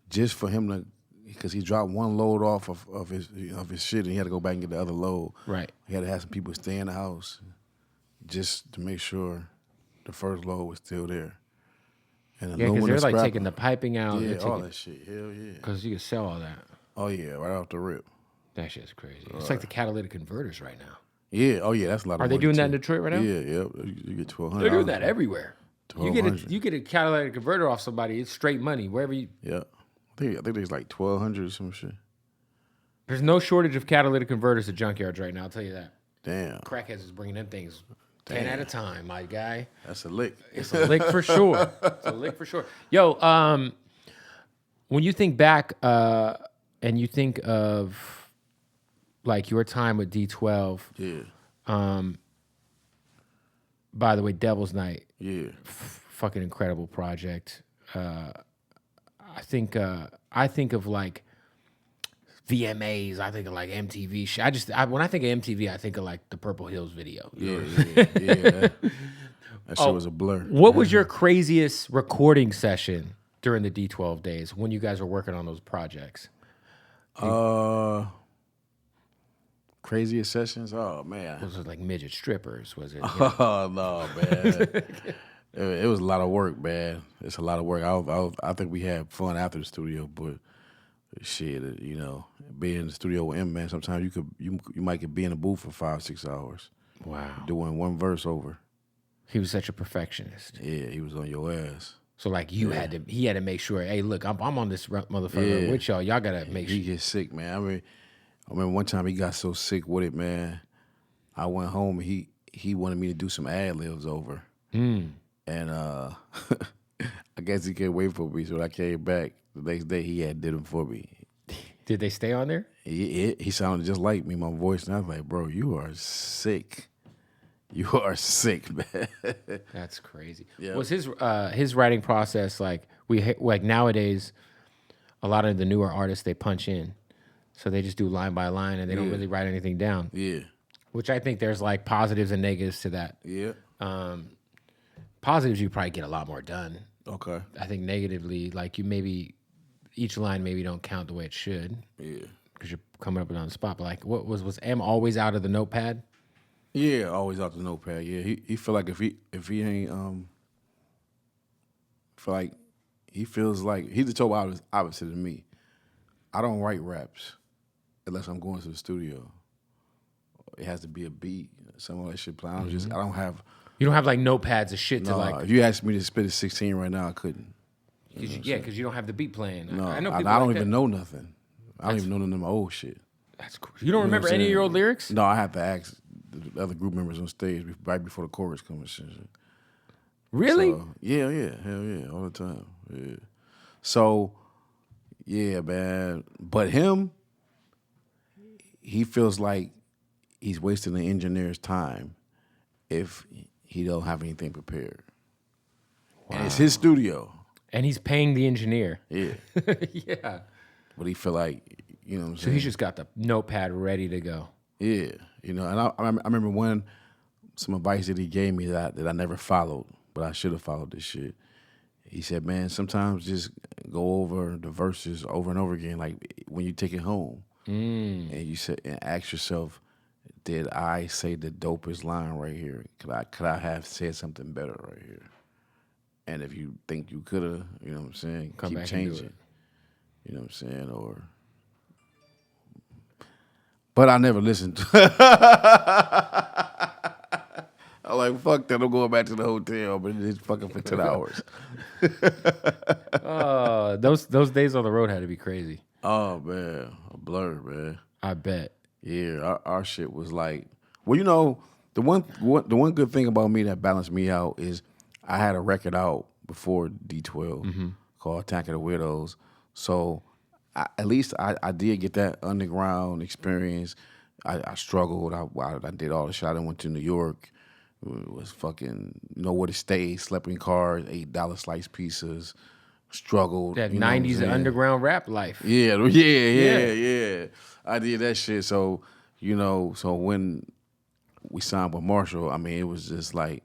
Speaker 1: just for him to, because he dropped one load off of his shit, and he had to go back and get the other load.
Speaker 2: Right.
Speaker 1: He had to have some people stay in the house just to make sure the first load was still there. And
Speaker 2: Yeah, because they're like taking the piping out.
Speaker 1: Yeah, all that shit. Hell yeah.
Speaker 2: Because you can sell all that.
Speaker 1: Oh yeah, right off the rip.
Speaker 2: That shit's crazy. It's like the catalytic converters right now.
Speaker 1: Yeah. Oh yeah, that's a lot of
Speaker 2: Are they
Speaker 1: money,
Speaker 2: doing that
Speaker 1: too.
Speaker 2: in Detroit right now?
Speaker 1: Yeah, yeah. You get $1,200.
Speaker 2: They're doing that everywhere. You
Speaker 1: $1,200.
Speaker 2: get a catalytic converter off somebody, it's straight money. Wherever you,
Speaker 1: Yeah. I think there's like $1,200 or some shit.
Speaker 2: there's no shortage of catalytic converters at junkyards right now. I'll tell you that.
Speaker 1: Damn.
Speaker 2: Crackheads is bringing them things 10 at a time, my guy.
Speaker 1: That's a lick.
Speaker 2: It's a lick for sure. It's a lick for sure. Yo, when you think back and you think of like your time with D12,
Speaker 1: Yeah.
Speaker 2: by the way, Devil's Night,
Speaker 1: Yeah.
Speaker 2: fucking incredible project. I think of like VMAs. I think of like MTV. When I think of MTV, I think of like the Purple Hills video.
Speaker 1: Yeah. That shit was a blur.
Speaker 2: What was your craziest recording session during the D12 days when you guys were working on those projects?
Speaker 1: Craziest sessions? Oh man.
Speaker 2: Was it like midget strippers? Was it? You know?
Speaker 1: Oh no, man. It was a lot of work, man. It's a lot of work. I think we had fun after the studio, but shit, you know, being in the studio with Eminem, man, sometimes you might be in the booth for 5-6 hours.
Speaker 2: Wow.
Speaker 1: Doing one verse over.
Speaker 2: He was such a perfectionist.
Speaker 1: Yeah, he was on your ass.
Speaker 2: So like he had to make sure, hey, look, I'm on this motherfucker with y'all. Y'all gotta make sure.
Speaker 1: He gets sick, man. I remember one time he got so sick with it, man. I went home and he wanted me to do some ad-libs over. And I guess he can't wait for me. So when I came back the next day, he did them for me.
Speaker 2: Did they stay on there?
Speaker 1: He sounded just like me, my voice. And I was like, bro, you are sick. You are sick, man.
Speaker 2: That's crazy.
Speaker 1: Yeah.
Speaker 2: Was his writing process like nowadays? A lot of the newer artists, they punch in, so they just do line by line and they don't really write anything down.
Speaker 1: Yeah.
Speaker 2: Which I think there's like positives and negatives to that.
Speaker 1: Yeah.
Speaker 2: Positives, you probably get a lot more done.
Speaker 1: Okay.
Speaker 2: I think negatively, like each line maybe don't count the way it should.
Speaker 1: Yeah.
Speaker 2: Because you're coming up and on the spot. But like, was M always out of the notepad?
Speaker 1: Yeah, always out the notepad. Yeah, he feel like if he ain't feel like he feels like he's the total opposite of me. I don't write raps unless I'm going to the studio. It has to be a beat, some of that shit play. I don't have.
Speaker 2: You don't have like notepads of shit to like.
Speaker 1: If you asked me to spit a 16 right now, I couldn't.
Speaker 2: Because you don't have the beat playing.
Speaker 1: No,
Speaker 2: I know
Speaker 1: I
Speaker 2: people
Speaker 1: don't
Speaker 2: like
Speaker 1: even
Speaker 2: that.
Speaker 1: know nothing. I don't even know none of my old shit.
Speaker 2: That's cool. You don't remember any of your old lyrics?
Speaker 1: No, I have to ask the other group members on stage right before the chorus comes.
Speaker 2: Really?
Speaker 1: So, yeah, hell yeah, all the time. Yeah. So, yeah, man. But him, he feels like he's wasting the engineer's time if he don't have anything prepared. Wow. And it's his studio.
Speaker 2: And he's paying the engineer.
Speaker 1: Yeah.
Speaker 2: Yeah.
Speaker 1: But he feel like, you know what I'm saying?
Speaker 2: So he's just got the notepad ready to go.
Speaker 1: Yeah. You know, and I remember some advice that he gave me that I never followed, but I should have followed this shit. He said, man, sometimes just go over the verses over and over again, like when you take it home. And you said, and ask yourself, did I say the dopest line right here? Could I have said something better right here? And if you think you could have, you know what I'm saying,
Speaker 2: Come
Speaker 1: keep
Speaker 2: back and do
Speaker 1: changing.
Speaker 2: it.
Speaker 1: You know what I'm saying? But I never listened to I'm like, fuck that, I'm going back to the hotel, but it's fucking for 10 hours.
Speaker 2: Those days on the road had to be crazy.
Speaker 1: Oh, man, a blur, man.
Speaker 2: I bet.
Speaker 1: Yeah, our shit was like, well, you know, the one good thing about me that balanced me out is I had a record out before D12 called Attack of the Widows. So at least I did get that underground experience. I struggled. I did all the shit. I went to New York. It was fucking nowhere to stay. Slept in cars. $8 slice pizzas. Struggled.
Speaker 2: That
Speaker 1: you know
Speaker 2: 90s underground rap life.
Speaker 1: Yeah. I did that shit. So, you know, when we signed with Marshall, I mean, it was just like,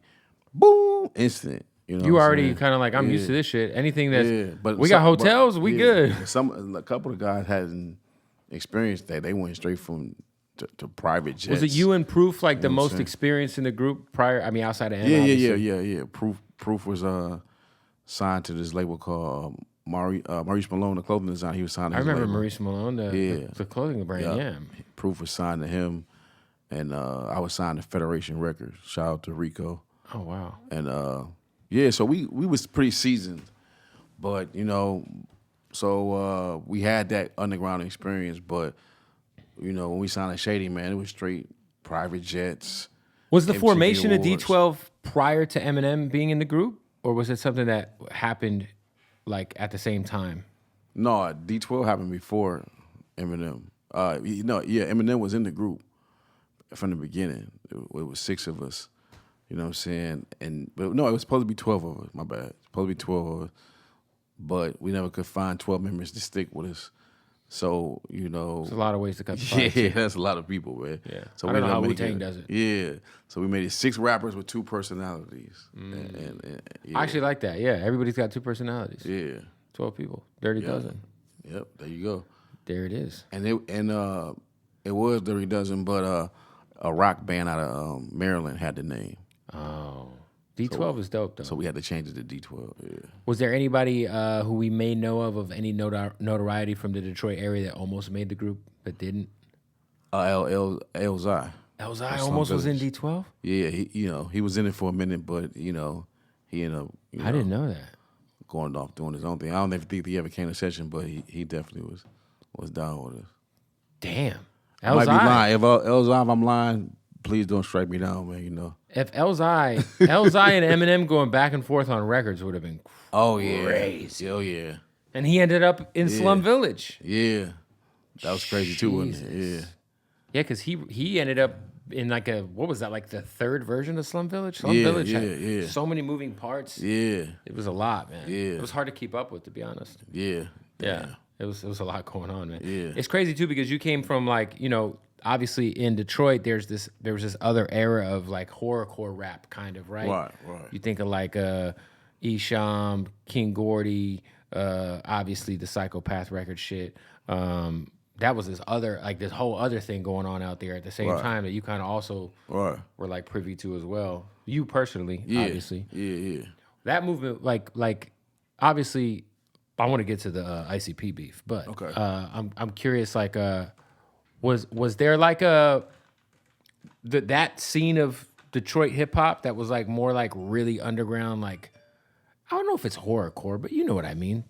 Speaker 1: boom, instant. You know,
Speaker 2: You already kind of like, I'm used to this shit. Anything that's,
Speaker 1: but
Speaker 2: we got hotels, we good.
Speaker 1: A couple of guys hadn't experienced that. They went straight from to private jets.
Speaker 2: Was it you and Proof like the most experienced in the group prior? I mean, outside of him.
Speaker 1: Yeah. Proof was signed to this label called Maurice Malone, the clothing designer. He was signed to
Speaker 2: I
Speaker 1: his
Speaker 2: remember
Speaker 1: label.
Speaker 2: Maurice Malone, the clothing brand, yeah.
Speaker 1: Proof was signed to him, and I was signed to Federation Records. Shout out to Rico.
Speaker 2: Oh, wow.
Speaker 1: And so we was pretty seasoned, but you know, so we had that underground experience. But you know, when we signed to Shady, man, it was straight private jets.
Speaker 2: Was the
Speaker 1: MTV
Speaker 2: formation
Speaker 1: Awards.
Speaker 2: of D12 prior to Eminem being in the group, or was it something that happened like at the same time?
Speaker 1: No, D12 happened before Eminem. Eminem was in the group from the beginning. It was 6 of us. You know what I'm saying? But no, it was supposed to be 12 of us. My bad. It's supposed to be 12 of us. But we never could find 12 members to stick with us. So, you know.
Speaker 2: There's a lot of ways to cut the fight.
Speaker 1: Yeah, that's a lot of people, man.
Speaker 2: Yeah.
Speaker 1: So
Speaker 2: I don't know how Wu-Tang does it.
Speaker 1: Yeah. So we made it 6 rappers with 2 personalities.
Speaker 2: I actually like that. Yeah. Everybody's got 2 personalities.
Speaker 1: Yeah.
Speaker 2: 12 people. Dirty Dozen.
Speaker 1: Yep. There you go.
Speaker 2: There it is.
Speaker 1: And it was Dirty Dozen, but a rock band out of Maryland had the name.
Speaker 2: Oh. D12 is dope, though.
Speaker 1: So we had to change it to D12. Yeah.
Speaker 2: Was there anybody who we may know of any notoriety from the Detroit area that almost made the group but didn't?
Speaker 1: Elzai.
Speaker 2: Elzai almost was in D12?
Speaker 1: Yeah, he was in it for a minute, but he ended up.
Speaker 2: I didn't know that.
Speaker 1: Going off doing his own thing. I don't even think he ever came to session, but he definitely was down with us.
Speaker 2: Damn.
Speaker 1: I might be lying. If Elzai, if I'm lying, please don't strike me down, man. You know.
Speaker 2: If Elzai and Eminem going back and forth on records would have been crazy.
Speaker 1: Oh yeah.
Speaker 2: And he ended up in Slum Village.
Speaker 1: Yeah. That was crazy too, wasn't it? Yeah.
Speaker 2: Yeah, because he ended up in like what was that, like the 3rd version of Slum Village? Slum Village had so many moving parts.
Speaker 1: Yeah.
Speaker 2: It was a lot, man.
Speaker 1: Yeah.
Speaker 2: It was hard to keep up with, to be honest.
Speaker 1: Yeah.
Speaker 2: Yeah. It was a lot going on, man.
Speaker 1: Yeah.
Speaker 2: It's crazy too because you came from like, obviously in Detroit there was this other era of like horrorcore rap kind of, right?
Speaker 1: Right.
Speaker 2: You think of like Esham, King Gordy, obviously the Psychopath record shit. That was this whole other thing going on out there at the same time that you kind of also were like privy to as well. You personally, obviously.
Speaker 1: Yeah.
Speaker 2: That movement, like obviously, I want to get to the ICP beef, but
Speaker 1: okay.
Speaker 2: I'm curious, like, was there like that scene of Detroit hip hop that was like more like really underground, like I don't know if it's horrorcore, but you know what I mean.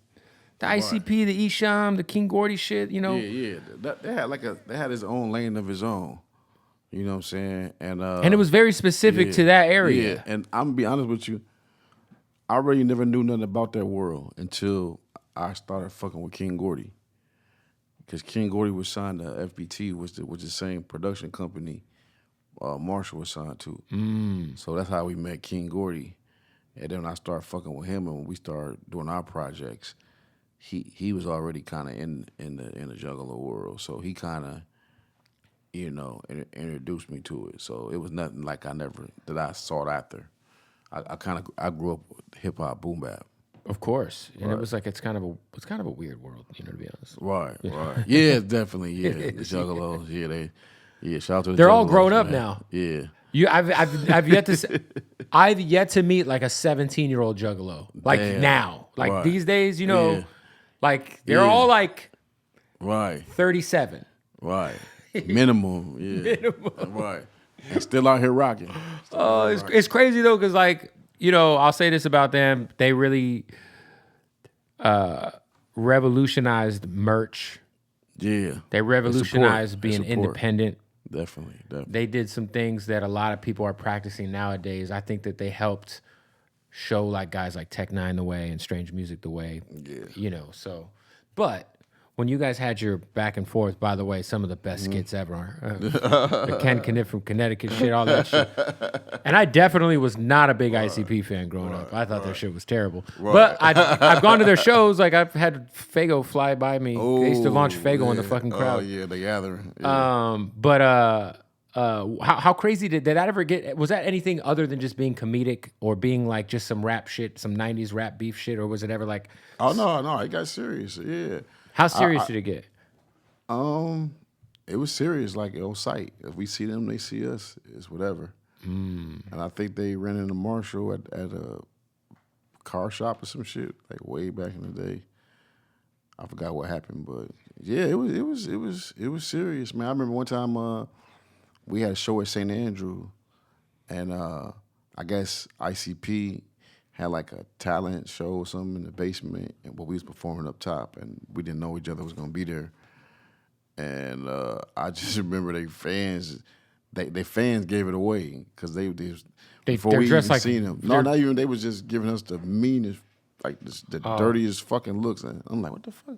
Speaker 2: The ICP, the Esham, the King Gordy shit,
Speaker 1: Yeah. They had his own lane of his own. You know what I'm saying? And
Speaker 2: it was very specific to that area.
Speaker 1: Yeah, and I'm gonna be honest with you, I really never knew nothing about that world until I started fucking with King Gordy. Because King Gordy was signed to FBT, which the same production company Marshall was signed to. So that's how we met King Gordy. And then when I started fucking with him, and when we started doing our projects, he was already kind of in the Juggalo world. So he kind of, introduced me to it. So it was nothing like that I sought after. I grew up with hip hop boom bap.
Speaker 2: Of course, and it was like it's kind of a weird world, to be honest.
Speaker 1: Right. Yeah, definitely. Yeah, the Juggalos. Yeah, shout out to the
Speaker 2: They're
Speaker 1: Juggalos,
Speaker 2: all grown up
Speaker 1: man.
Speaker 2: now.
Speaker 1: Yeah.
Speaker 2: I've yet to meet like a 17-year-old Juggalo. Like now, like these days, like they're all like 37.
Speaker 1: Right. Minimum. Yeah. Minimum. Right. And still out here rocking.
Speaker 2: It's crazy though, because like. I'll say this about them. They really revolutionized merch.
Speaker 1: Yeah.
Speaker 2: They revolutionized being independent.
Speaker 1: Definitely.
Speaker 2: They did some things that a lot of people are practicing nowadays. I think that they helped show like guys like Tech Nine the way and Strange Music the way. Yeah. But when you guys had your back and forth, by the way, some of the best skits ever. The Ken Kniff from Connecticut shit, all that shit. And I definitely was not a big ICP fan growing up. I thought their shit was terrible. But I've gone to their shows. Like I've had Fago fly by me. They used to launch Fago in the fucking crowd.
Speaker 1: Oh yeah, the gathering. Yeah.
Speaker 2: How crazy did that ever get? Was that anything other than just being comedic or being like just some rap shit, some 90s rap beef shit, or was it ever like?
Speaker 1: Oh no, it got serious. Yeah.
Speaker 2: How serious did it get?
Speaker 1: It was serious, like on site. If we see them, they see us. It's whatever. And I think they rented a Marshall at a car shop or some shit, like way back in the day. I forgot what happened, but yeah, it was serious, man. I remember one time we had a show at St. Andrew, and I guess ICP had like a talent show or something in the basement, and we was performing up top, and we didn't know each other was gonna be there. And I just remember they fans gave it away because they before we even seen them. No, not even. They was just giving us the meanest, like the dirtiest fucking looks. And I'm like, what the fuck?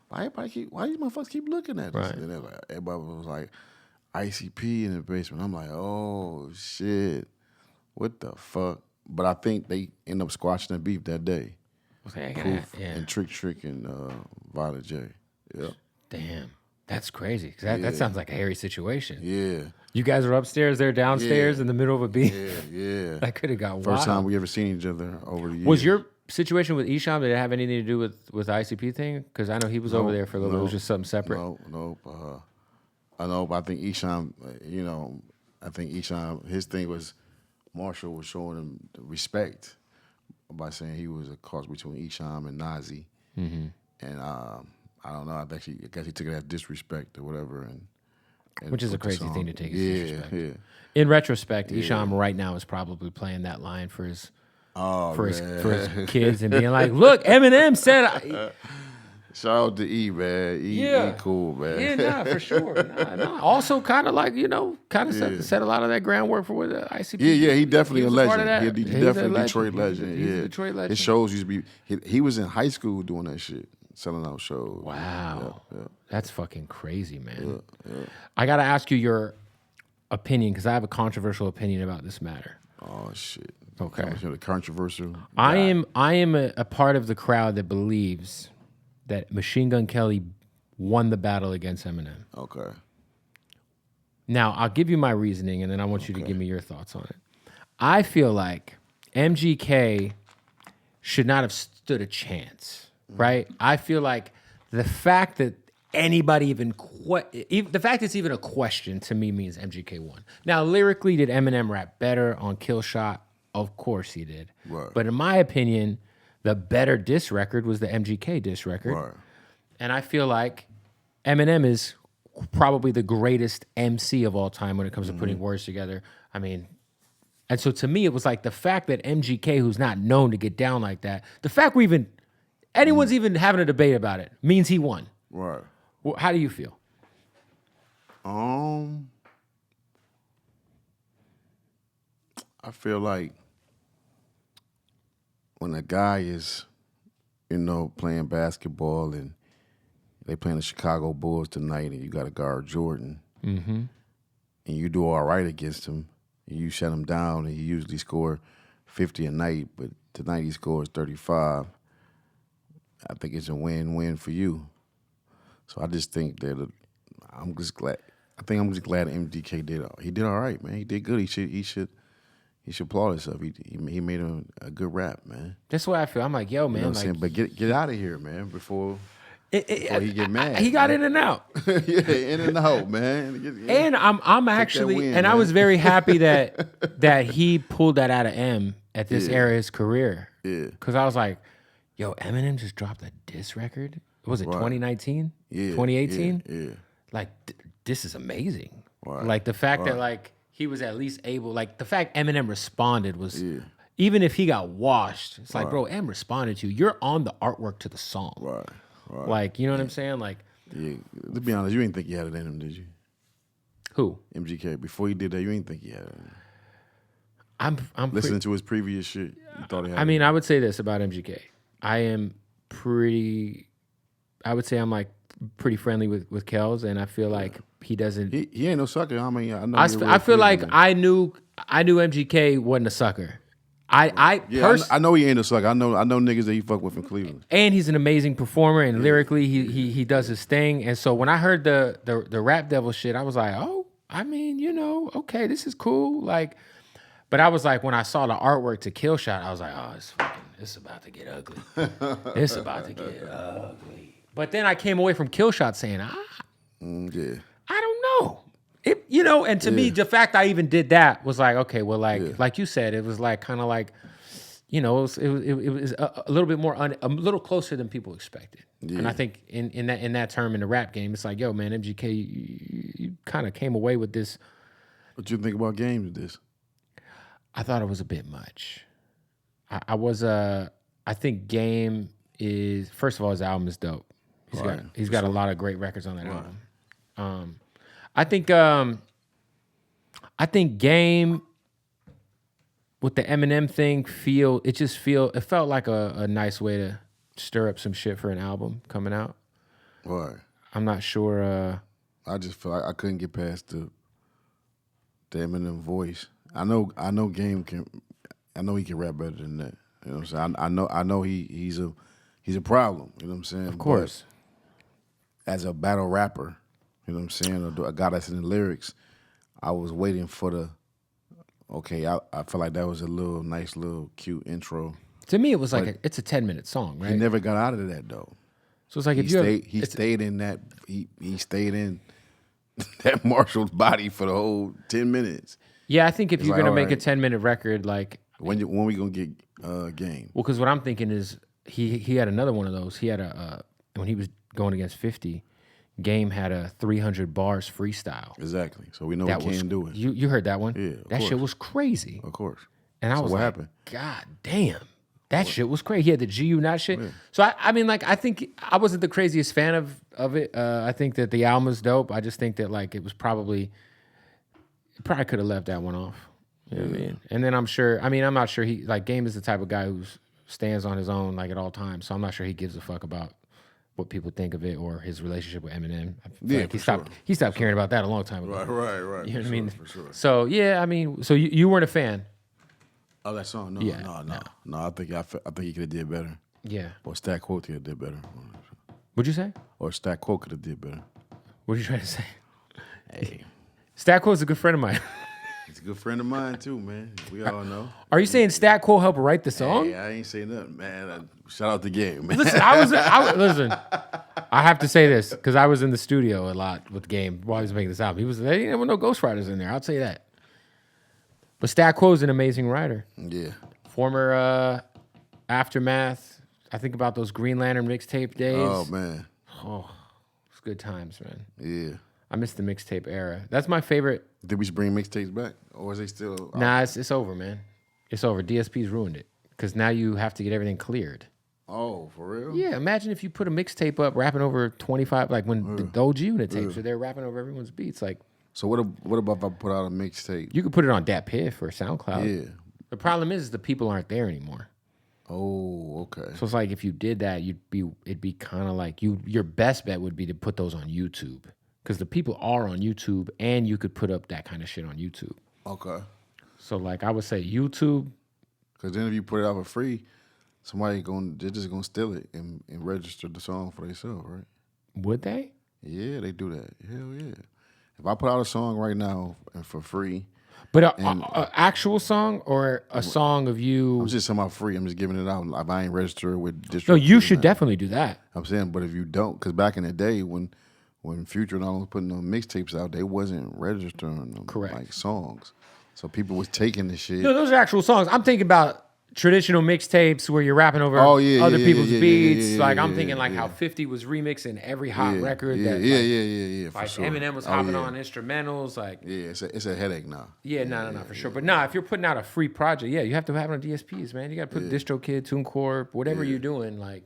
Speaker 1: Why these motherfuckers keep looking at us?
Speaker 2: Right.
Speaker 1: And everybody was like, ICP in the basement. I'm like, oh shit. What the fuck? But I think they end up squashing the beef that day.
Speaker 2: Okay,
Speaker 1: Proof
Speaker 2: yeah.
Speaker 1: and Trick and Violent J. Yep.
Speaker 2: Damn, that's crazy. 'Cause that sounds like a hairy situation.
Speaker 1: Yeah.
Speaker 2: You guys are upstairs, they're downstairs in the middle of a beef.
Speaker 1: Yeah.
Speaker 2: That could have got wild.
Speaker 1: First time we ever seen each other over the years.
Speaker 2: Was your situation with Isham, did it have anything to do with the ICP thing? Because I know he was over there for a little bit. It was just something separate.
Speaker 1: No. I know, but I think Isham, his thing was Marshall was showing him the respect by saying he was a cross between Isham and Nazi. Mm-hmm. And I don't know. I guess he took it as disrespect or whatever. And
Speaker 2: which is a crazy thing to take as disrespect.
Speaker 1: Yeah.
Speaker 2: In retrospect, Isham right now is probably playing that line for his his kids and being like, "Look, Eminem said."
Speaker 1: Shout out to E, man. E cool, man.
Speaker 2: Yeah, nah, for sure. Nah. Also, kind of like set a lot of that groundwork for what the ICP.
Speaker 1: Yeah, he definitely a legend. He
Speaker 2: He's
Speaker 1: definitely a Detroit legend.
Speaker 2: He's
Speaker 1: yeah,
Speaker 2: a Detroit legend.
Speaker 1: His shows used to be. He was in high school doing that shit, selling out shows.
Speaker 2: Wow, that's fucking crazy, man.
Speaker 1: Yeah.
Speaker 2: I gotta ask you your opinion because I have a controversial opinion about this matter.
Speaker 1: Oh shit.
Speaker 2: Okay.
Speaker 1: The controversial.
Speaker 2: I am a part of the crowd that believes that Machine Gun Kelly won the battle against Eminem.
Speaker 1: Okay.
Speaker 2: Now, I'll give you my reasoning, and then I want you to give me your thoughts on it. I feel like MGK should not have stood a chance, right? I feel like the fact that anybody even the fact it's even a question to me means MGK won. Now, lyrically, did Eminem rap better on Kill Shot? Of course he did.
Speaker 1: Right.
Speaker 2: But in my opinion, the better diss record was the MGK diss record.
Speaker 1: Right.
Speaker 2: And I feel like Eminem is probably the greatest MC of all time when it comes to putting words together. I mean, and so to me, it was like the fact that MGK, who's not known to get down like that, the fact anyone's even having a debate about it means he won.
Speaker 1: Right.
Speaker 2: Well, how do you feel?
Speaker 1: I feel like when a guy is, playing basketball and they playing the Chicago Bulls tonight and you got to guard Jordan and you do all right against him and you shut him down and he usually score 50 a night, but tonight he scores 35, I think it's a win-win for you. So I just think that I'm just glad MGK did all right, man. He did good. He should applaud himself. He made a good rap, man.
Speaker 2: That's what I feel. I'm like, yo, man.
Speaker 1: You know what I'm saying? But get out of here, man, before he get mad.
Speaker 2: He got in and out.
Speaker 1: Yeah, in and out, man.
Speaker 2: And I'm actually,
Speaker 1: win,
Speaker 2: and
Speaker 1: man.
Speaker 2: I was very happy that he pulled that out of M at this era of his career.
Speaker 1: Yeah.
Speaker 2: Because I was like, yo, Eminem just dropped a diss record. Was it 2019?
Speaker 1: Yeah.
Speaker 2: 2018?
Speaker 1: Yeah.
Speaker 2: Like, this is amazing.
Speaker 1: Right.
Speaker 2: Like, the fact that, like, he was at least able, like, the fact Eminem responded was, even if he got washed, it's like, bro, M responded to you. You're on the artwork to the song.
Speaker 1: Right.
Speaker 2: Like, you know what I'm saying? Like,
Speaker 1: Yeah. To be honest, you didn't think he had it in him, did you?
Speaker 2: who?
Speaker 1: MGK. Before he did that, you didn't think he had it in him.
Speaker 2: I'm
Speaker 1: Listening to his previous shit, you thought he had
Speaker 2: I mean, I would say this about MGK. I would say I'm like pretty friendly with Kells, and I feel like he doesn't.
Speaker 1: He ain't no sucker. I mean,
Speaker 2: I feel like I knew MGK wasn't a sucker. I
Speaker 1: know he ain't a sucker. I know niggas that he fuck with in Cleveland.
Speaker 2: And he's an amazing performer, and lyrically he does his thing. And so when I heard the Rap Devil shit, I was like, oh, I mean, okay, this is cool. Like, but I was like, when I saw the artwork to Kill Shot, I was like, oh, it's about to get ugly. It's about to get ugly. But then I came away from Kill Shot saying, I don't know. And to me, the fact I even did that was like, okay, well, like you said, it was like kind of like, it was a little bit more, a little closer than people expected. Yeah. And I think in that term in the rap game, it's like, yo, man, MGK, you kind of came away with this.
Speaker 1: What you think about Game with this?
Speaker 2: I thought it was a bit much. I think Game is, first of all, his album is dope. He's got a lot of great records on that album. I think Game with the Eminem thing it felt like a nice way to stir up some shit for an album coming out.
Speaker 1: Right.
Speaker 2: I'm not sure.
Speaker 1: I just feel like I couldn't get past the Eminem voice I know Game can. I know he can rap better than that. You know what I'm saying? I know he's a problem. You know what I'm saying?
Speaker 2: Of course.
Speaker 1: But as a battle rapper, you know what I'm saying? A guy that's in the lyrics, I was waiting for the. Okay, I feel like that was a nice little cute intro.
Speaker 2: To me, it was like it's a 10-minute song, right?
Speaker 1: He never got out of that though.
Speaker 2: So it's like
Speaker 1: he stayed in that he stayed in that Marshall's body for the whole 10 minutes.
Speaker 2: Yeah, I think if you're
Speaker 1: like,
Speaker 2: gonna make a
Speaker 1: right.
Speaker 2: 10-minute record, like
Speaker 1: when we gonna get Game?
Speaker 2: well, because what I'm thinking is he had another one of those. He had when he was going against 50, Game had a 300 bars freestyle.
Speaker 1: Exactly. So we know we can't do it.
Speaker 2: You heard that one?
Speaker 1: Yeah,
Speaker 2: that shit was crazy.
Speaker 1: Of course.
Speaker 2: And I
Speaker 1: so
Speaker 2: was
Speaker 1: what
Speaker 2: like,
Speaker 1: happened?
Speaker 2: God damn. That shit was crazy. He had the GU not shit. Yeah. So I mean, like, I think I wasn't the craziest fan of it. I think that the album was dope. I just think that like it probably could have left that one off. You know what I mean? And then I'm not sure he like Game is the type of guy who stands on his own like at all times. So I'm not sure he gives a fuck about what people think of it or his relationship with Eminem. I feel like he stopped caring about that a long time ago.
Speaker 1: Right.
Speaker 2: You know what I mean?
Speaker 1: For sure.
Speaker 2: So yeah, I mean, so you weren't a fan.
Speaker 1: Oh, that song? No. I think he could have did better.
Speaker 2: Yeah.
Speaker 1: Or Stat Quote could have did better.
Speaker 2: What'd you say?
Speaker 1: Or Stat Quote could have did better.
Speaker 2: What are you trying to say?
Speaker 1: Hey,
Speaker 2: Stat Quo's a good friend of mine.
Speaker 1: he's a good friend of mine too, man. We all know.
Speaker 2: Are you saying Stat Quo helped write the song?
Speaker 1: Hey, I ain't saying nothing, man. Shout out the Game, man.
Speaker 2: Listen, listen. I have to say this because I was in the studio a lot with Game while he was making this album. There were no ghostwriters in there. I'll tell you that. But Stat Quo's an amazing writer.
Speaker 1: Yeah.
Speaker 2: Former Aftermath. I think about those Green Lantern mixtape days.
Speaker 1: Oh man.
Speaker 2: Oh, it's good times, man.
Speaker 1: Yeah.
Speaker 2: I miss the mixtape era. That's my favorite.
Speaker 1: Did we bring mixtapes back, or is they still?
Speaker 2: Nah, it's over, man. It's over. DSP's ruined it because now you have to get everything cleared.
Speaker 1: Oh, for real?
Speaker 2: Yeah, imagine if you put a mixtape up rapping over 25, like when the OG unit tapes are there rapping over everyone's beats. Like,
Speaker 1: so what about if I put out a mixtape?
Speaker 2: you could put it on Dat Piff or SoundCloud.
Speaker 1: Yeah.
Speaker 2: The problem is the people aren't there anymore.
Speaker 1: Oh, okay.
Speaker 2: So it's like if you did that, it'd be kind of like your best bet would be to put those on YouTube because the people are on YouTube and you could put up that kind of shit on YouTube.
Speaker 1: Okay.
Speaker 2: So like I would say YouTube.
Speaker 1: Because then if you put it out for free, they're just gonna steal it and register the song for themselves, right?
Speaker 2: Would they?
Speaker 1: Yeah, they do that. Hell yeah. If I put out a song right now and for free.
Speaker 2: But a actual song or a song of you?
Speaker 1: I'm just talking about free. I'm just giving it out. If I ain't registered with district.
Speaker 2: No, you should definitely do that.
Speaker 1: I'm saying, but if you don't, because back in the day when Future and all was putting them mixtapes out, they wasn't registering them like songs. So people was taking the shit.
Speaker 2: No, those are actual songs. I'm thinking about traditional mixtapes where you're rapping over other people's beats. I'm thinking like how 50 was remixing every hot record.
Speaker 1: Yeah, for
Speaker 2: like
Speaker 1: sure.
Speaker 2: Eminem was hopping on instrumentals. Like
Speaker 1: it's a headache now.
Speaker 2: Yeah, no, for sure. But if you're putting out a free project, you have to have it on DSPs, man. You got to put DistroKid, TuneCore, whatever you're doing. Like,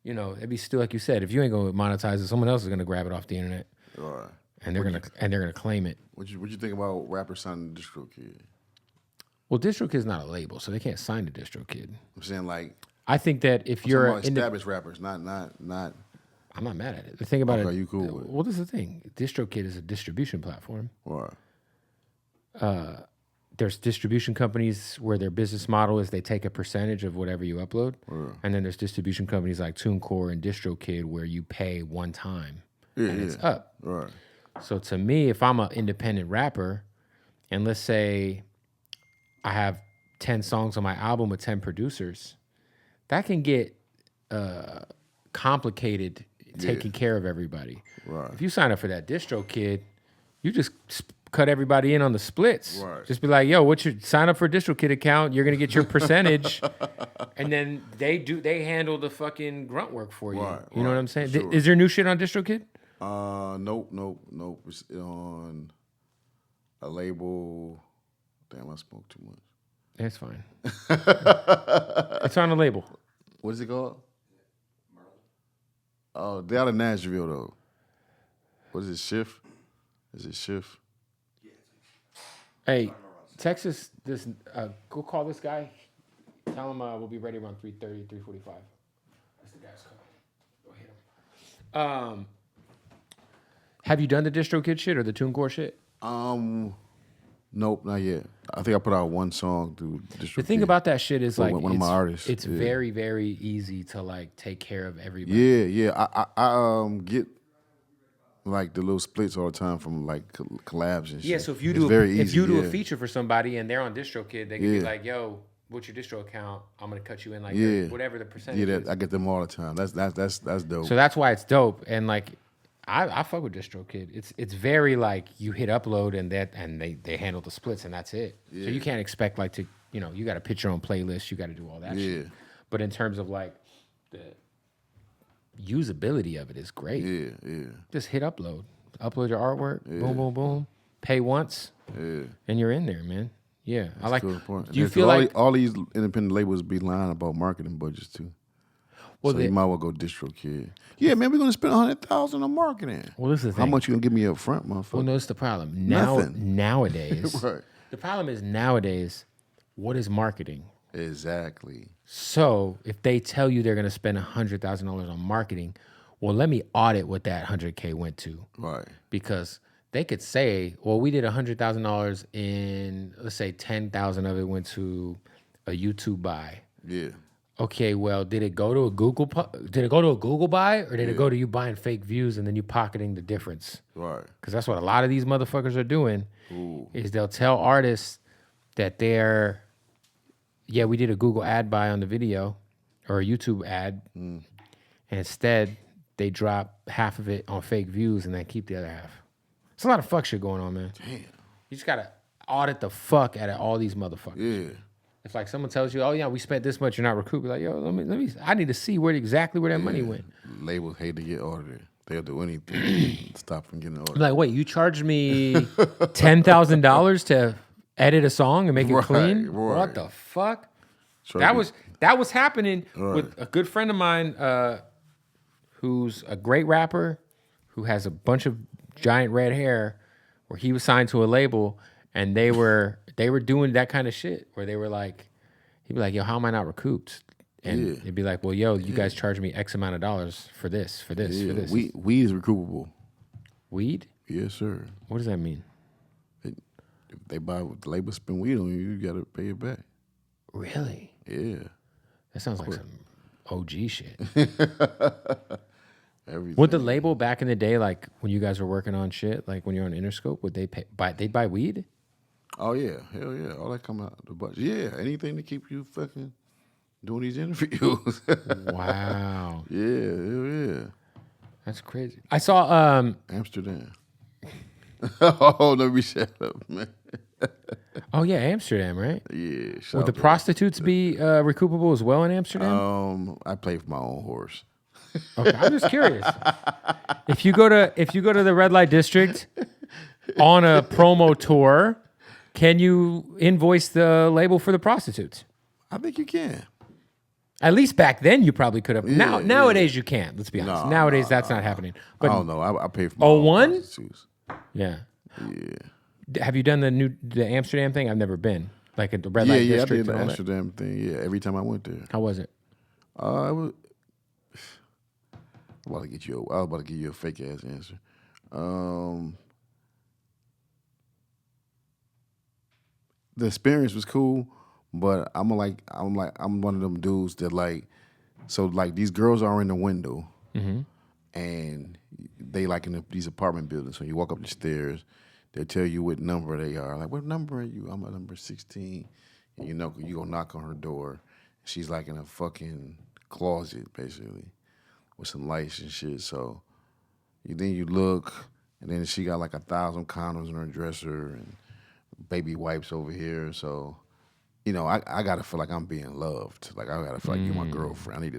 Speaker 2: it'd be still like you said. If you ain't gonna monetize it, someone else is gonna grab it off the internet.
Speaker 1: Right.
Speaker 2: And they're gonna claim it.
Speaker 1: What you think about rapper signing DistroKid?
Speaker 2: Well, DistroKid's not a label, so they can't sign to DistroKid.
Speaker 1: I'm saying like
Speaker 2: I think that if you're
Speaker 1: established rappers, not.
Speaker 2: I'm not mad at it. The thing about it,
Speaker 1: you cool with it?
Speaker 2: Well, this is the thing. DistroKid is a distribution platform.
Speaker 1: Right.
Speaker 2: There's distribution companies where their business model is they take a percentage of whatever you upload, and then there's distribution companies like TuneCore and DistroKid where you pay one time and it's up.
Speaker 1: Right.
Speaker 2: So to me, if I'm an independent rapper, and let's say I have 10 songs on my album with 10 producers, that can get complicated taking care of everybody.
Speaker 1: Right.
Speaker 2: If you sign up for that DistroKid, you just cut everybody in on the splits.
Speaker 1: Right.
Speaker 2: Just be like, yo, sign up for a DistroKid account, you're gonna get your percentage. And then they handle the fucking grunt work for you.
Speaker 1: Right,
Speaker 2: you know what I'm saying?
Speaker 1: Sure.
Speaker 2: Is there new shit on DistroKid?
Speaker 1: Nope. It's on a label. Damn, I smoked too much.
Speaker 2: That's fine. It's on a label.
Speaker 1: What is it called? Oh, they're out of Nashville though. What is it? Shift? Is it Shift?
Speaker 2: Hey, Texas, go call this guy. Tell him we'll be ready around 3:30, 3:45. That's the guy's call. Go hit him. Have you done the DistroKid shit or the TuneCore shit?
Speaker 1: Nope, not yet. I think I put out one song through District.
Speaker 2: The thing about that shit is like
Speaker 1: one of my artists.
Speaker 2: It's very, very easy to like take care of everybody.
Speaker 1: Yeah. I get like the little splits all the time from like collabs and shit.
Speaker 2: Yeah, so if you
Speaker 1: it's
Speaker 2: do
Speaker 1: very easy,
Speaker 2: if you do a feature for somebody and they're on DistroKid, they can be
Speaker 1: Yeah.
Speaker 2: like, "Yo, what's your distro account? I'm gonna cut you in like whatever the percentage."
Speaker 1: Yeah,
Speaker 2: is.
Speaker 1: I get them all the time. That's dope.
Speaker 2: So that's why it's dope. And like, I fuck with DistroKid. It's very like you hit upload and they handle the splits and that's it. So you can't expect like to you got to pitch your own playlist. You got to do all that shit. But in terms of like the usability of it is great.
Speaker 1: Yeah.
Speaker 2: Just hit upload your artwork. Boom, boom, boom. Pay once. And you're in there, man. Yeah, I like.
Speaker 1: Do
Speaker 2: you feel like
Speaker 1: all these independent labels be lying about marketing budgets too? Well, so you might well go DistroKid. Yeah, man, we're gonna spend $100,000 on marketing.
Speaker 2: Well, this is the thing.
Speaker 1: How much you gonna give me up front, motherfucker?
Speaker 2: Well, notice the problem. Nowadays,
Speaker 1: Right.
Speaker 2: The problem is nowadays, what is marketing?
Speaker 1: Exactly.
Speaker 2: So if they tell you they're gonna spend $100,000 on marketing, well, let me audit what that $100K went to.
Speaker 1: Right.
Speaker 2: Because they could say, well, we did $100,000 in, let's say 10,000 of it went to a YouTube buy.
Speaker 1: Yeah.
Speaker 2: Okay, well, did it go to a Google buy, or did it go to you buying fake views and then you pocketing the difference?
Speaker 1: Right.
Speaker 2: Because that's what a lot of these motherfuckers are doing. Is they'll tell artists that we did a Google ad buy on the video or a YouTube ad, and instead they drop half of it on fake views and then keep the other half. It's a lot of fuck shit going on, man.
Speaker 1: Damn.
Speaker 2: You just gotta audit the fuck out of all these motherfuckers.
Speaker 1: Yeah.
Speaker 2: If like someone tells you, "Oh yeah, we spent this much," you're not recouping. Like, yo, let me. I need to see exactly where that money went.
Speaker 1: Labels hate to get audited. They'll do anything to stop from getting audited.
Speaker 2: Like, wait, you charged me $10,000 to edit a song and make it clean?
Speaker 1: Right.
Speaker 2: What the fuck? That was happening with a good friend of mine, who's a great rapper, who has a bunch of giant red hair, where he was signed to a label, and they were doing that kind of shit where they were like, he'd be like, yo, how am I not recouped? And it'd be like, well, yo, you guys charge me X amount of dollars for this.
Speaker 1: Weed is recoupable.
Speaker 2: Weed?
Speaker 1: Yes, sir.
Speaker 2: What does that mean?
Speaker 1: If they buy the label spend weed on you, you gotta pay it back.
Speaker 2: Really?
Speaker 1: Yeah.
Speaker 2: That sounds like some OG shit.
Speaker 1: Everything.
Speaker 2: Would the label back in the day, like when you guys were working on shit, like when you're on Interscope, would they buy weed?
Speaker 1: Oh yeah, hell yeah, all that come out the budget. Yeah, anything to keep you fucking doing these interviews.
Speaker 2: Wow.
Speaker 1: Yeah, hell yeah.
Speaker 2: That's crazy. I saw
Speaker 1: Amsterdam. Oh, let me shut up, man.
Speaker 2: Oh yeah, Amsterdam, right?
Speaker 1: Yeah.
Speaker 2: Would the prostitutes be recoupable as well in Amsterdam?
Speaker 1: I play for my own horse.
Speaker 2: Okay, I'm just curious. If you go to the red light district on a promo tour, can you invoice the label for the prostitutes?
Speaker 1: I think you can.
Speaker 2: At least back then you probably could have. Nowadays you can't. Let's be honest. Nowadays that's not happening. But
Speaker 1: I don't know. I pay for my own
Speaker 2: 01?
Speaker 1: prostitutes.
Speaker 2: Yeah.
Speaker 1: Yeah.
Speaker 2: Have you done the Amsterdam thing? I've never been. Like at the red light
Speaker 1: Yeah, I
Speaker 2: district.
Speaker 1: did the
Speaker 2: and all that.
Speaker 1: Amsterdam thing. Yeah, every time I went there.
Speaker 2: How was it?
Speaker 1: I was about to give you a fake ass answer. The experience was cool, but I'm one of them dudes that like, so like these girls are in the window, and they like in these apartment buildings. So you walk up the stairs, they'll tell you what number they are. Like, what number are you? I'm at number 16. And you know, you go knock on her door. She's like in a fucking closet, basically, with some lights and shit. So then you look, and then she got like 1,000 condoms in her dresser and baby wipes over here. So, you know, I gotta feel like I'm being loved. Like I gotta feel like you're my girlfriend. I need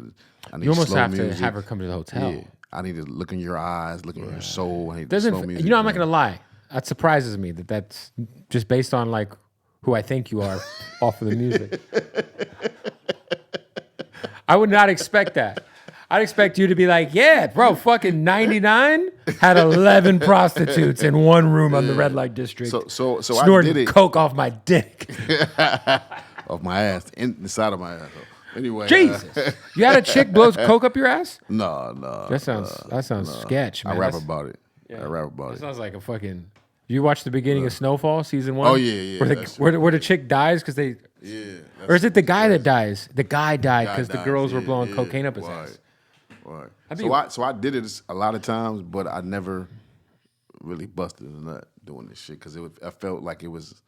Speaker 2: You almost
Speaker 1: slow
Speaker 2: have
Speaker 1: music.
Speaker 2: to have her come to the hotel.
Speaker 1: Yeah, I need to look in your eyes, look in your soul. I need
Speaker 2: Doesn't
Speaker 1: slow music.
Speaker 2: you know? I'm not gonna lie. That surprises me. That's just based on like who I think you are off of the music. I would not expect that. I'd expect you to be like, yeah, bro, fucking 99 had 11 prostitutes in one room on the red light district.
Speaker 1: So
Speaker 2: snorting
Speaker 1: I did it
Speaker 2: coke off my dick.
Speaker 1: off my ass, inside of my ass. Anyway,
Speaker 2: Jesus, you had a chick blows coke up your ass?
Speaker 1: No.
Speaker 2: That sounds sketch, man.
Speaker 1: I rap about it. I rap about
Speaker 2: That
Speaker 1: it.
Speaker 2: sounds like a fucking You watch the beginning of Snowfall season 1?
Speaker 1: Oh, yeah.
Speaker 2: Where the chick dies because they.
Speaker 1: Yeah.
Speaker 2: Or is it the guy that dies? The guy died because the
Speaker 1: dies,
Speaker 2: girls were
Speaker 1: yeah,
Speaker 2: blowing
Speaker 1: yeah,
Speaker 2: cocaine up his ass.
Speaker 1: Right.
Speaker 2: That'd
Speaker 1: So I did it a lot of times, but I never really busted a nut doing this shit because I felt like it was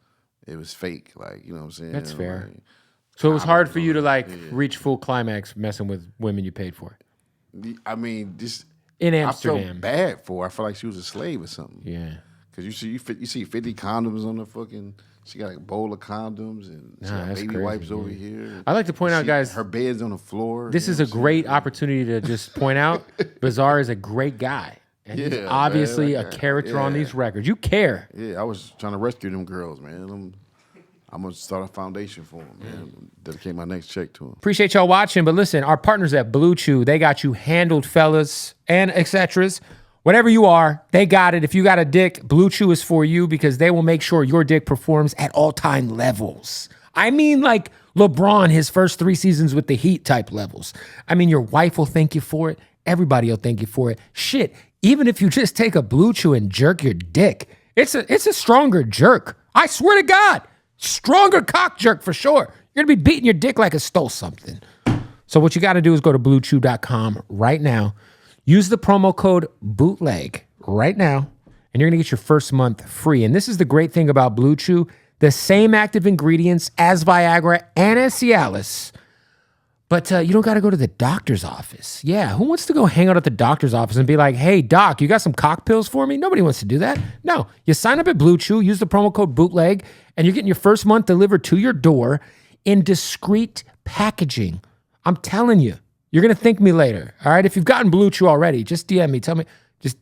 Speaker 1: fake. Like, you know what I'm saying?
Speaker 2: That's fair.
Speaker 1: Like,
Speaker 2: So it was hard for you to reach full climax messing with women you paid for.
Speaker 1: I mean, just
Speaker 2: In
Speaker 1: I
Speaker 2: Amsterdam.
Speaker 1: felt bad for her. I felt like she was a slave or something.
Speaker 2: Yeah.
Speaker 1: Because you see 50 condoms on the fucking. She got like a bowl of condoms and she got
Speaker 2: that's
Speaker 1: baby
Speaker 2: crazy,
Speaker 1: wipes over here.
Speaker 2: I like to point out, guys,
Speaker 1: her bed's on the floor.
Speaker 2: this is a great opportunity to just point out Bizarre is a great guy. And he's obviously a character on these records. You care.
Speaker 1: Yeah, I was trying to rescue them girls, man. I'm going to start a foundation for them, man. Dedicate my next check to them.
Speaker 2: Appreciate y'all watching, but listen, our partners at Blue Chew, they got you handled, fellas, and etc. Whatever you are, they got it. If you got a dick, Blue Chew is for you because they will make sure your dick performs at all-time levels. I mean, like LeBron, his first 3 seasons with the Heat type levels. I mean, your wife will thank you for it. Everybody will thank you for it. Shit, even if you just take a Blue Chew and jerk your dick, it's a stronger jerk. I swear to God, stronger cock jerk for sure. You're gonna be beating your dick like it stole something. So what you got to do is go to bluechew.com right now. Use the promo code Bootleg right now, and you're going to get your first month free. And this is the great thing about Blue Chew. The same active ingredients as Viagra and as Cialis, but you don't got to go to the doctor's office. Yeah, who wants to go hang out at the doctor's office and be like, hey, doc, you got some cock pills for me? Nobody wants to do that. No, you sign up at Blue Chew, use the promo code Bootleg, and you're getting your first month delivered to your door in discreet packaging. I'm telling you. You're going to thank me later, all right? If you've gotten Blue Chew already, just DM me. Tell me, just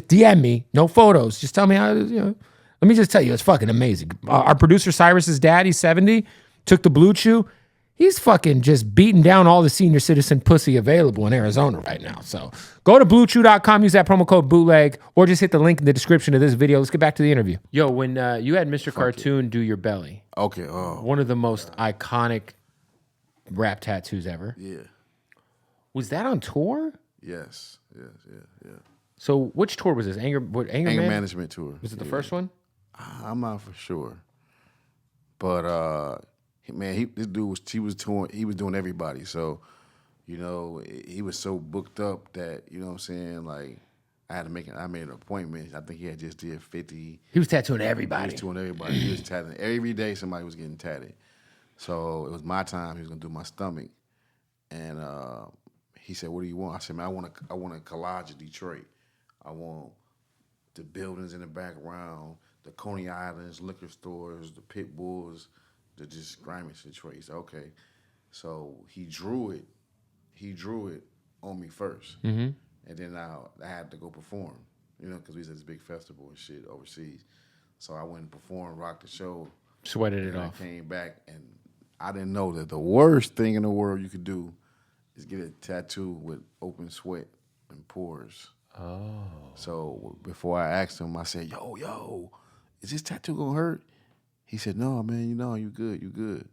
Speaker 2: DM me. No photos. Just tell me how, Let me just tell you, it's fucking amazing. Our producer, Cyrus's dad, he's 70, took the Blue Chew. He's fucking just beating down all the senior citizen pussy available in Arizona right now. So go to bluechew.com, use that promo code Bootleg, or just hit the link in the description of this video. Let's get back to the interview. Yo, when you had Mr. Cartoon do your belly.
Speaker 1: Okay.
Speaker 2: One of the most iconic rap tattoos ever.
Speaker 1: Yeah.
Speaker 2: Was that on tour?
Speaker 1: Yes.
Speaker 2: So which tour was this? Anger
Speaker 1: Management Tour.
Speaker 2: Was it the first one?
Speaker 1: I'm not for sure. But man, this dude he was doing everybody. So, he was so booked up that, you know what I'm saying, like I made an appointment. I think he had just did 50.
Speaker 2: He was tattooing everybody.
Speaker 1: He was doing everybody. He was tattooing every day somebody was getting tatted. So it was my time. He was gonna do my stomach. And he said, "What do you want?" I said, "Man, I want a collage of Detroit. I want the buildings in the background, the Coney Islands, liquor stores, the pit bulls, the just grimy Detroit." He said, "Okay." So he drew it on me first, and then I had to go perform, because we was at this big festival and shit overseas. So I went and performed, rocked the show,
Speaker 2: sweated it off.
Speaker 1: I came back, and I didn't know that the worst thing in the world you could do is get a tattoo with open sweat and pores. Oh. So before I asked him, I said, yo, is this tattoo gonna hurt? He said, no, man, you good.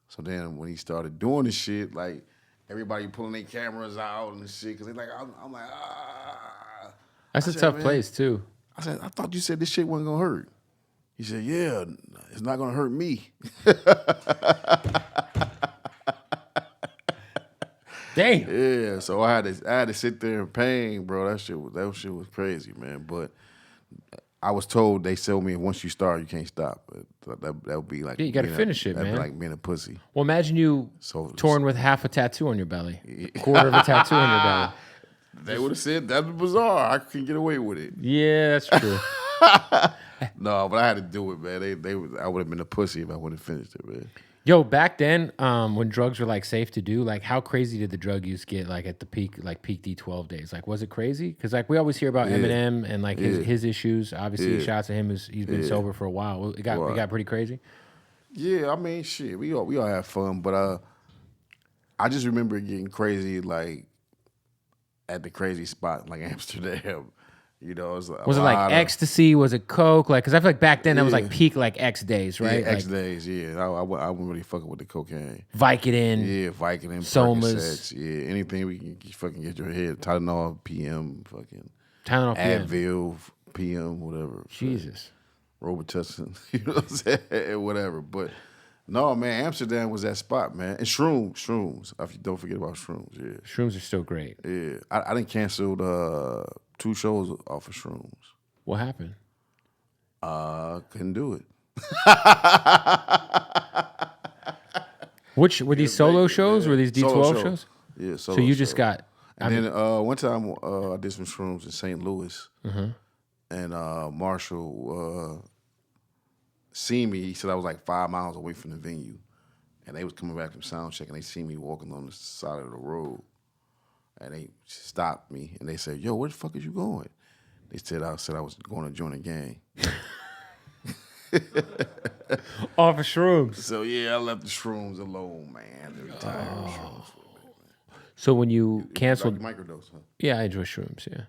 Speaker 1: So then when he started doing this shit, like everybody pulling their cameras out and shit, because they're like, I'm like, ah.
Speaker 2: That's a tough place too.
Speaker 1: I said, I thought you said this shit wasn't gonna hurt. He said, yeah, it's not gonna hurt me.
Speaker 2: Damn.
Speaker 1: Yeah, so I had to sit there in pain, bro. That shit was crazy, man. But I was told they told me once you start, you can't stop. That would be like
Speaker 2: you got to finish it, man.
Speaker 1: That'd be like being a pussy.
Speaker 2: Well, imagine you torn with half a tattattoo on your belly, a quarter of a tattoo on your belly.
Speaker 1: They would have said that's bizarre. I couldn't get away with it.
Speaker 2: Yeah, that's true.
Speaker 1: No, but I had to do it, man. I would have been a pussy if I wouldn't have finished it, man.
Speaker 2: Yo, back then, when drugs were like safe to do, like how crazy did the drug use get? Like at the peak, like peak D12 days. Like was it crazy? Because like we always hear about Eminem and like his issues. Obviously, shout out to him. He's been sober for a while. It got pretty crazy. Yeah,
Speaker 1: I mean, shit. We all have fun, but I just remember it getting crazy like at the crazy spot like Amsterdam. You know, was it
Speaker 2: like ecstasy? Was it coke? Like, because I feel like back then that was like peak like X days, right?
Speaker 1: Yeah, X days. Yeah, I wasn't really fucking with the cocaine.
Speaker 2: Vicodin.
Speaker 1: Yeah, Vicodin.
Speaker 2: Somas.
Speaker 1: Yeah, anything we can fucking get your head. Tylenol PM. Fucking
Speaker 2: Tylenol PM.
Speaker 1: Advil. PM, whatever.
Speaker 2: Jesus.
Speaker 1: Robitussin, you know what I'm saying? Whatever. But no, man, Amsterdam was that spot, man. And shrooms. Don't forget about shrooms, yeah.
Speaker 2: Shrooms are still great.
Speaker 1: Yeah. I done canceled 2 shows off of shrooms.
Speaker 2: What happened?
Speaker 1: Couldn't do it.
Speaker 2: Which were these solo shows? Were these
Speaker 1: Solo
Speaker 2: D12 shows?
Speaker 1: Yeah, solo
Speaker 2: So you
Speaker 1: show.
Speaker 2: just got.
Speaker 1: And then one time I did some shrooms in St. Louis, and Marshall seen me. He said I was like 5 miles away from the venue, and they was coming back from sound check, and they seen me walking on the side of the road, and they stopped me, and they said, "Yo, where the fuck is you going?" They said I was going to join a gang.
Speaker 2: Off of shrooms.
Speaker 1: So yeah, I left the shrooms alone, man. They retired the shrooms for a bit, man.
Speaker 2: So when you canceled,
Speaker 1: Like microdose, huh?
Speaker 2: yeah, I enjoy shrooms. Yeah,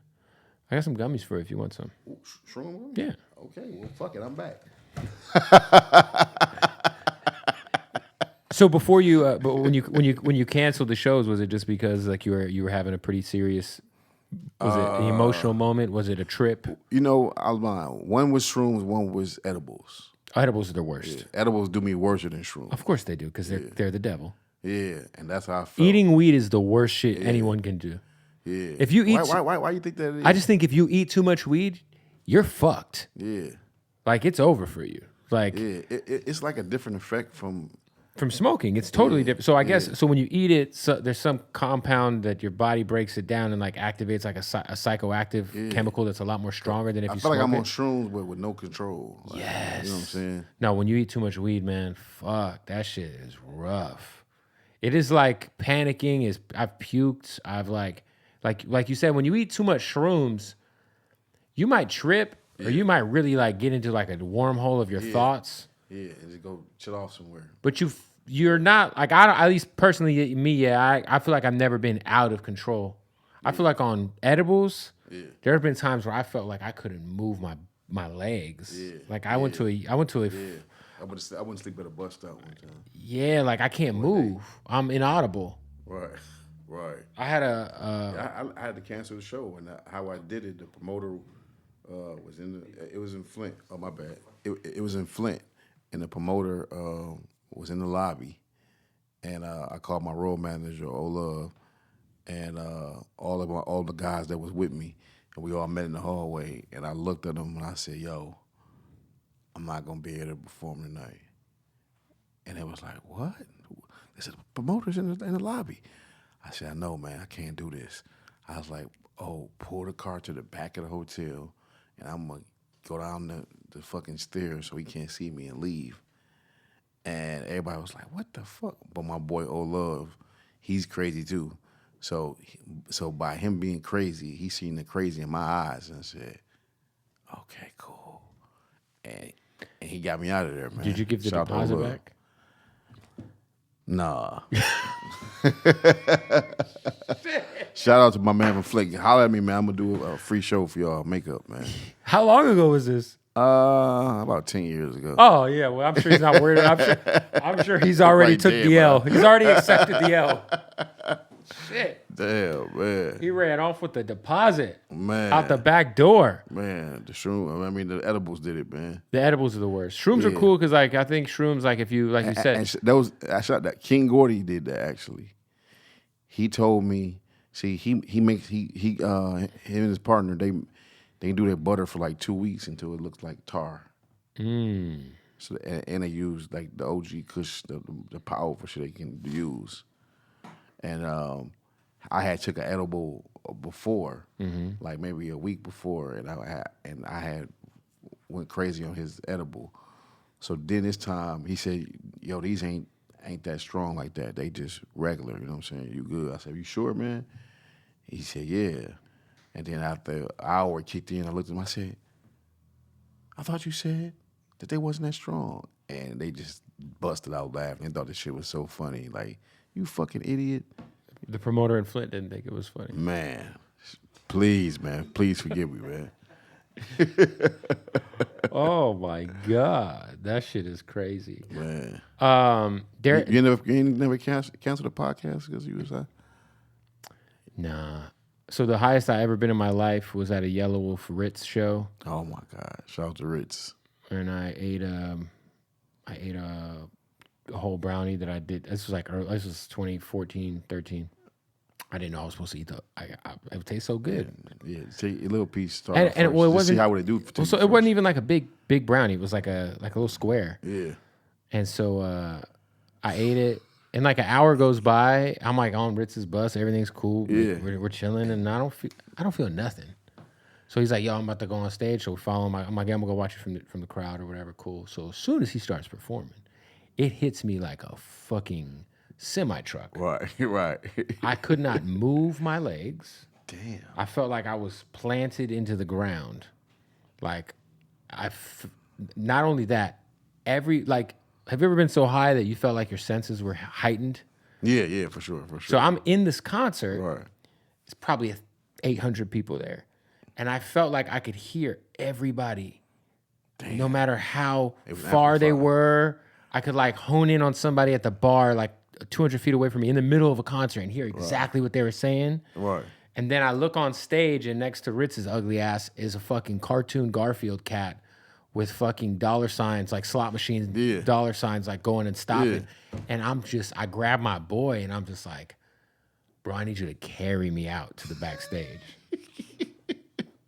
Speaker 2: I got some gummies for you if you want some.
Speaker 1: Ooh, shroom?
Speaker 2: Yeah.
Speaker 1: Okay, well, fuck it, I'm back.
Speaker 2: So before you, but when you canceled the shows, was it just because like you were having a pretty serious? Was it an emotional moment? Was it a trip?
Speaker 1: You know, I was lying. One was shrooms, one was edibles.
Speaker 2: Edibles are the worst.
Speaker 1: Yeah. Edibles do me worse than shrooms.
Speaker 2: Of course they do, because they're the devil.
Speaker 1: Yeah, and that's how I felt.
Speaker 2: Eating weed is the worst shit anyone can do.
Speaker 1: Yeah.
Speaker 2: If you eat,
Speaker 1: why you think that is?
Speaker 2: I just think if you eat too much weed, you're fucked.
Speaker 1: Yeah.
Speaker 2: Like it's over for you. Like
Speaker 1: Yeah, it's like a different effect from
Speaker 2: smoking. It's totally different. So I guess so when you eat it, there's some compound that your body breaks it down and like activates like a psychoactive chemical that's a lot more stronger than if you
Speaker 1: I feel like
Speaker 2: smoke
Speaker 1: I'm
Speaker 2: it.
Speaker 1: on shrooms with no control. Like,
Speaker 2: Yes.
Speaker 1: You know what I'm saying?
Speaker 2: No, when you eat too much weed, man, fuck, that shit is rough. It is like panicking. I've puked. I've like you said, when you eat too much shrooms, you might trip or you might really like get into like a wormhole of your thoughts.
Speaker 1: Yeah, and just go chill off somewhere.
Speaker 2: But you're not like I don't, at least personally me. Yeah, I feel like I've never been out of control. I feel like on edibles, there have been times where I felt like I couldn't move my legs. Yeah, like I went to a
Speaker 1: I wouldn't sleep at a bus stop one time.
Speaker 2: Yeah, like I can't move. I'm inaudible.
Speaker 1: Right.
Speaker 2: I had
Speaker 1: I had to cancel the show, and how I did it, the promoter it was in Flint. Oh, my bad. It was in Flint, and the promoter was in the lobby, and I called my road manager, Olove, and all the guys that was with me, and we all met in the hallway, and I looked at them and I said, "Yo, I'm not gonna be able to perform tonight." And it was like, "What?" They said, "The promoter's in the lobby." I said, "I know, man. I can't do this." I was like, "Oh, pull the car to the back of the hotel, and I'm gonna go down the fucking stairs so he can't see me and leave." And everybody was like, "What the fuck?" But my boy Olove, he's crazy too. So by him being crazy, he seen the crazy in my eyes and said, "Okay, cool." And he got me out of there, man.
Speaker 2: Did you give the
Speaker 1: Shout out to
Speaker 2: deposit
Speaker 1: Olove.
Speaker 2: back?
Speaker 1: Nah. Shout out to my man from Flick. Holler at me, man. I'm gonna do a free show for y'all makeup, man.
Speaker 2: How long ago was this?
Speaker 1: About 10 years ago.
Speaker 2: Oh yeah, well I'm sure he's not worried. I'm sure he's already
Speaker 1: Right
Speaker 2: took
Speaker 1: there,
Speaker 2: the L.
Speaker 1: bro.
Speaker 2: He's already accepted the L. Shit.
Speaker 1: Damn, man.
Speaker 2: He ran off with the deposit.
Speaker 1: Man.
Speaker 2: Out the back door.
Speaker 1: Man, the edibles did it, man.
Speaker 2: The edibles are the worst. Shrooms are cool because like I think shrooms, like if you like you said,
Speaker 1: I shot that. King Gordy did that actually. He told me, see, he makes him and his partner, they do their butter for like 2 weeks until it looks like tar. So and they use like the OG Kush, the powerful shit they can use. And I had took an edible before, like maybe a week before, and I had went crazy on his edible. So then this time he said, "Yo, these ain't that strong like that. They just regular. You know what I'm saying? You good?" I said, "You sure, man?" He said, "Yeah." And then after an hour kicked in, I looked at him. I said, "I thought you said that they wasn't that strong." And they just busted out laughing. They thought this shit was so funny. Like, "You fucking idiot."
Speaker 2: the promoter in Flint didn't think it was funny.
Speaker 1: Man, please, man. Please forgive me, man.
Speaker 2: Oh my God, that shit is crazy.
Speaker 1: Man.
Speaker 2: There.
Speaker 1: You never canceled the podcast because you was
Speaker 2: Nah. So the highest I ever been in my life was at a Yellow Wolf Ritz show.
Speaker 1: Oh my God! Shout out to Ritz.
Speaker 2: And I ate a whole brownie that I did. This was 2014, 13. I didn't know I was supposed to eat it would taste so good.
Speaker 1: Yeah, take a little piece. Start
Speaker 2: And
Speaker 1: first,
Speaker 2: well, it
Speaker 1: to
Speaker 2: wasn't.
Speaker 1: see how would it do.
Speaker 2: So it wasn't even like a big brownie. It was like a little square.
Speaker 1: Yeah.
Speaker 2: And so I ate it, and like an hour goes by. I'm like on Ritz's bus. Everything's cool.
Speaker 1: Yeah.
Speaker 2: We're chilling, and I don't feel nothing. So he's like, "Yo, I'm about to go on stage." So we follow him. I'm like, "I'm gonna go watch it from the crowd or whatever." Cool. So as soon as he starts performing, it hits me like a fucking semi-truck.
Speaker 1: Right. Right.
Speaker 2: I could not move my legs.
Speaker 1: Damn.
Speaker 2: I felt like I was planted into the ground. Like, not only that, have you ever been so high that you felt like your senses were heightened?
Speaker 1: Yeah, for sure.
Speaker 2: So I'm in this concert.
Speaker 1: Right.
Speaker 2: It's probably 800 people there. And I felt like I could hear everybody. Damn. No matter how far they were. I could like hone in on somebody at the bar, like 200 feet away from me in the middle of a concert and hear exactly what they were saying.
Speaker 1: Right.
Speaker 2: And then I look on stage, and next to Ritz's ugly ass is a fucking cartoon Garfield cat with fucking dollar signs, like slot machines, dollar signs, like going and stopping. Yeah. And I grab my boy, and I'm just like, bro, I need you to carry me out to the backstage.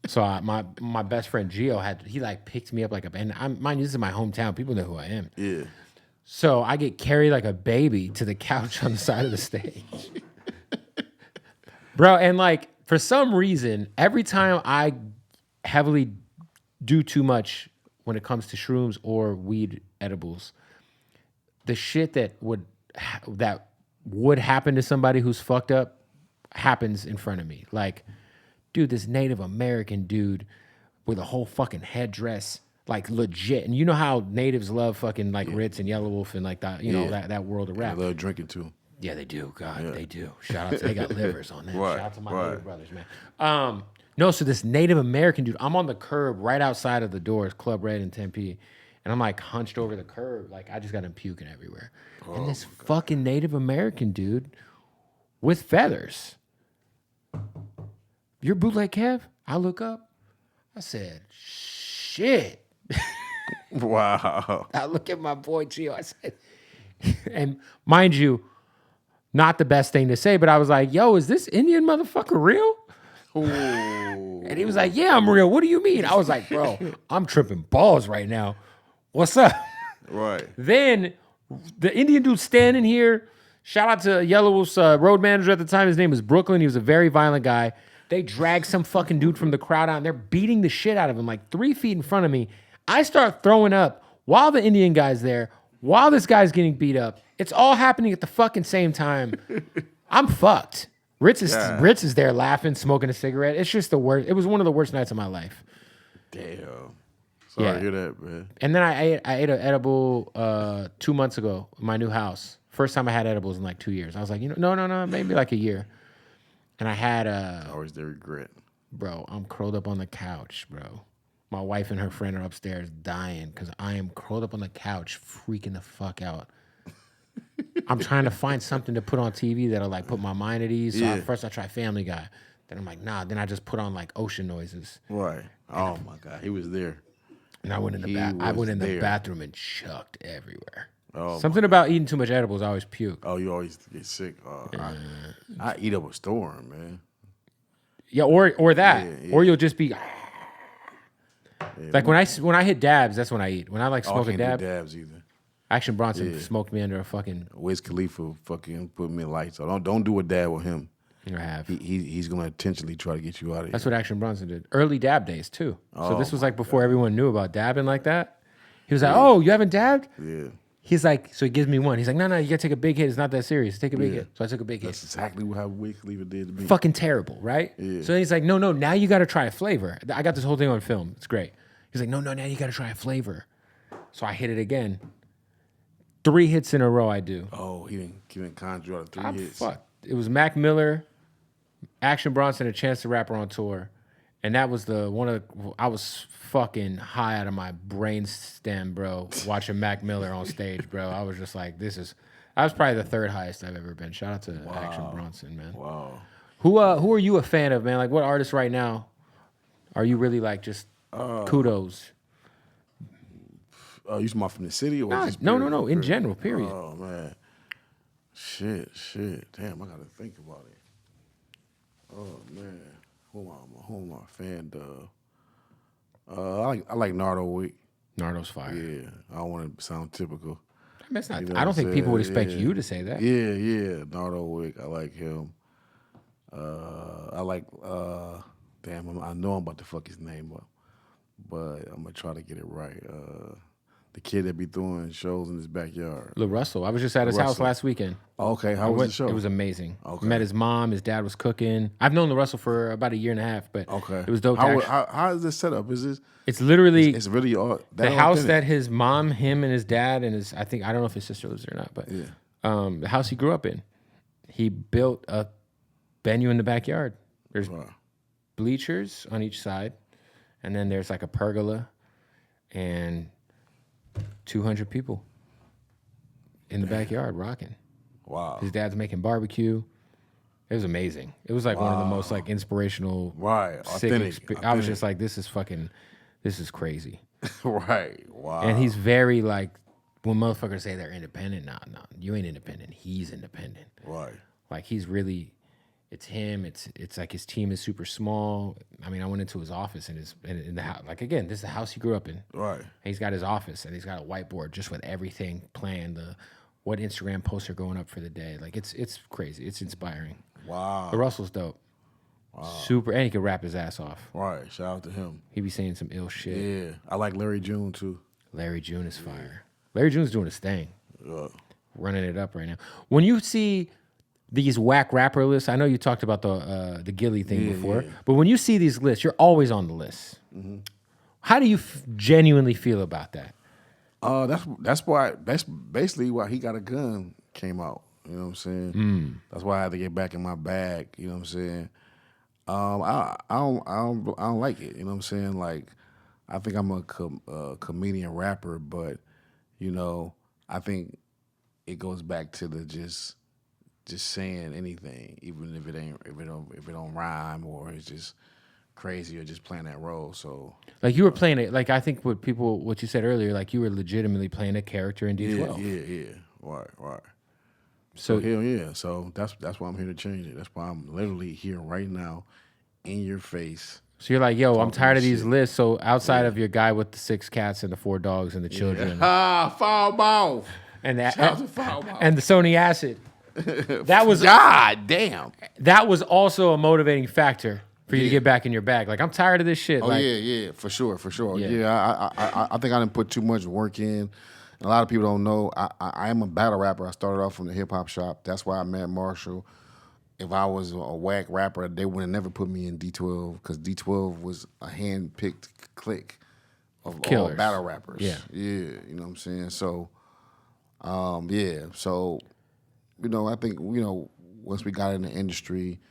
Speaker 2: So my best friend Gio he like picked me up like mind you, this is my hometown. People know who I am.
Speaker 1: Yeah.
Speaker 2: So I get carried like a baby to the couch on the side of the stage. Bro, and like for some reason, every time I heavily do too much when it comes to shrooms or weed edibles, the shit that would happen to somebody who's fucked up happens in front of me. Like, dude, this Native American dude with a whole fucking headdress, like legit. And you know how natives love fucking like Ritz and Yellow Wolf and like that, you know, that world of rap.
Speaker 1: They love drinking too.
Speaker 2: Yeah, they do. God, they do. Shout out to they got livers on them.
Speaker 1: Right,
Speaker 2: Shout out to my Native brothers, man. No, so this Native American dude, I'm on the curb right outside of the doors, Club Red in Tempe, and I'm like hunched over the curb, like I just got him puking everywhere. And this fucking Native American dude with feathers. You're Bootleg Kev? I look up. I said, shit.
Speaker 1: Wow.
Speaker 2: I look at my boy Gio. I said, and mind you, not the best thing to say, but I was like, yo, is this Indian motherfucker real?
Speaker 1: Ooh.
Speaker 2: And he was like, yeah, I'm real. What do you mean? I was like, bro, I'm tripping balls right now. What's up?
Speaker 1: Right.
Speaker 2: Then the Indian dude standing here, shout out to Yellow Wolf's road manager at the time. His name was Brooklyn. He was a very violent guy. They drag some fucking dude from the crowd out, and they're beating the shit out of him like 3 feet in front of me. I start throwing up while the Indian guy's there, while this guy's getting beat up. It's all happening at the fucking same time. I'm fucked. Ritz is there laughing, smoking a cigarette. It's just the worst. It was one of the worst nights of my life.
Speaker 1: Damn. Sorry to hear that, man.
Speaker 2: And then I ate an edible 2 months ago in my new house. First time I had edibles in like 2 years. I was like, no, maybe like a year. And I had
Speaker 1: always the regret.
Speaker 2: Bro, I'm curled up on the couch, bro. My wife and her friend are upstairs dying because I am curled up on the couch, freaking the fuck out. I'm trying to find something to put on TV that'll like put my mind at ease. So first I try Family Guy. Then I'm like, nah. Then I just put on like ocean noises.
Speaker 1: Right. Oh my God, he was there.
Speaker 2: And I went in the bathroom and chucked everywhere.
Speaker 1: Oh,
Speaker 2: something about eating too much edibles, I always puke.
Speaker 1: Oh, you always get sick. I eat up a storm, man.
Speaker 2: Yeah, or that, or you'll just be like when I hit dabs, that's when I eat. When I like smoke a dab,
Speaker 1: dabs either.
Speaker 2: Action Bronson smoked me under a fucking.
Speaker 1: Wiz Khalifa fucking put me in lights. So don't do a dab with him.
Speaker 2: You have.
Speaker 1: He's gonna intentionally try to get you out of here.
Speaker 2: That's what Action Bronson did. Early dab days too. So this was like before everyone knew about dabbing like that. He was like, "Oh, you haven't dabbed?"
Speaker 1: Yeah.
Speaker 2: He's like, so he gives me one. He's like, no, you gotta take a big hit. It's not that serious. Take a big hit. So I took a big hit.
Speaker 1: That's exactly how Wiz Khalifa did to me.
Speaker 2: Fucking terrible, right?
Speaker 1: Yeah.
Speaker 2: So then he's like, no, now you gotta try a flavor. I got this whole thing on film. It's great. He's like, no, now you gotta try a flavor. So I hit it again. 3 hits in a row I do.
Speaker 1: Oh, he didn't conjure out of 3 hits.
Speaker 2: Fuck. It was Mac Miller, Action Bronson, a Chance the Rapper on tour. And that was I was fucking high out of my brain stem, bro, watching Mac Miller on stage, bro. I was just like, I was probably the 3rd highest I've ever been. Shout out to Action Bronson, man.
Speaker 1: Wow.
Speaker 2: Who are you a fan of, man? Like, what artists right now are you really like just kudos?
Speaker 1: You talking about from the city or
Speaker 2: Nah,
Speaker 1: just
Speaker 2: no. In
Speaker 1: period?
Speaker 2: general, period.
Speaker 1: Oh man, shit. Damn, I gotta think about it. Oh man, who am I a fan of? I like Nardo Wick.
Speaker 2: Nardo's fire.
Speaker 1: Yeah, I don't want to sound typical.
Speaker 2: That's not.
Speaker 1: You know
Speaker 2: I don't
Speaker 1: what
Speaker 2: think
Speaker 1: I'm
Speaker 2: people would
Speaker 1: saying?
Speaker 2: expect
Speaker 1: Yeah.
Speaker 2: you to say that.
Speaker 1: Yeah, Nardo Wick. I like him. I like. Damn, I know I'm about to fuck his name up, but I'm gonna try to get it right. The kid that be throwing shows in his backyard.
Speaker 2: Lil Russell. I was just at his house
Speaker 1: Russell.
Speaker 2: last weekend.
Speaker 1: Okay, how was the show?
Speaker 2: It was amazing.
Speaker 1: Okay.
Speaker 2: Met his mom. His dad was cooking. I've known Lil Russell for about a year and a half, but
Speaker 1: Okay,
Speaker 2: it was dope.
Speaker 1: How is this set up? Is this?
Speaker 2: It's literally
Speaker 1: It's really all
Speaker 2: the house that his mom, him, and his dad, and his I don't know if his sister lives there or not, but the house he grew up in. He built a venue in the backyard. There's bleachers on each side, and then there's like a pergola, and 200 people in the backyard rocking.
Speaker 1: Wow.
Speaker 2: His dad's making barbecue. It was amazing. It was like one of the most like inspirational, sick
Speaker 1: authentic.
Speaker 2: I was just like, this is crazy.
Speaker 1: Right. Wow.
Speaker 2: And he's very like, when motherfuckers say they're independent, no, you ain't independent. He's independent.
Speaker 1: Right.
Speaker 2: Like he's really, it's him. It's like his team is super small. I mean, I went into his office and in the house. Like again, this is the house he grew up in.
Speaker 1: Right.
Speaker 2: He's got his office and he's got a whiteboard just with everything planned. What Instagram posts are going up for the day. Like it's crazy. It's inspiring.
Speaker 1: Wow.
Speaker 2: But Russell's dope. Wow. Super, and he could rap his ass off.
Speaker 1: Right. Shout out to him.
Speaker 2: He be saying some ill shit.
Speaker 1: Yeah. I like Larry June too.
Speaker 2: Larry June is fire. Larry June's doing his thing.
Speaker 1: Yeah.
Speaker 2: Running it up right now. When you see these whack rapper lists, I know you talked about the Gilly thing before, but when you see these lists, you're always on the list. Mm-hmm. How do you genuinely feel about that?
Speaker 1: That's basically why He Got a Gun came out. You know what I'm saying? That's why I had to get back in my bag. You know what I'm saying? I don't like it. You know what I'm saying? Like, I think I'm a comedian rapper, but you know, I think it goes back to the just saying anything, even if it don't rhyme or it's just crazy or just playing that role. So
Speaker 2: like you were playing it, like I think what you said earlier, like you were legitimately playing a character in D12.
Speaker 1: Yeah. Right.
Speaker 2: So
Speaker 1: hell yeah. So that's why I'm here to change it. That's why I'm literally here right now, in your face.
Speaker 2: So you're like, yo, I'm tired of these lists. So outside of your guy with the 6 cats and the 4 dogs and the children,
Speaker 1: foul mouth,
Speaker 2: and that
Speaker 1: foul mouth.
Speaker 2: and the Sony Acid, that was
Speaker 1: God damn.
Speaker 2: That was also a motivating factor for you to get back in your bag. Like, I'm tired of this shit.
Speaker 1: Oh,
Speaker 2: like,
Speaker 1: yeah, for sure.
Speaker 2: Yeah.
Speaker 1: Yeah, I think I didn't put too much work in. A lot of people don't know. I am a battle rapper. I started off from the hip hop shop. That's why I met Marshall. If I was a whack rapper, they would have never put me in D12 because D12 was a hand-picked clique of
Speaker 2: Killers.
Speaker 1: all battle rappers.
Speaker 2: Yeah,
Speaker 1: you know what I'm saying. So, So, you know, I think once we got in the industry,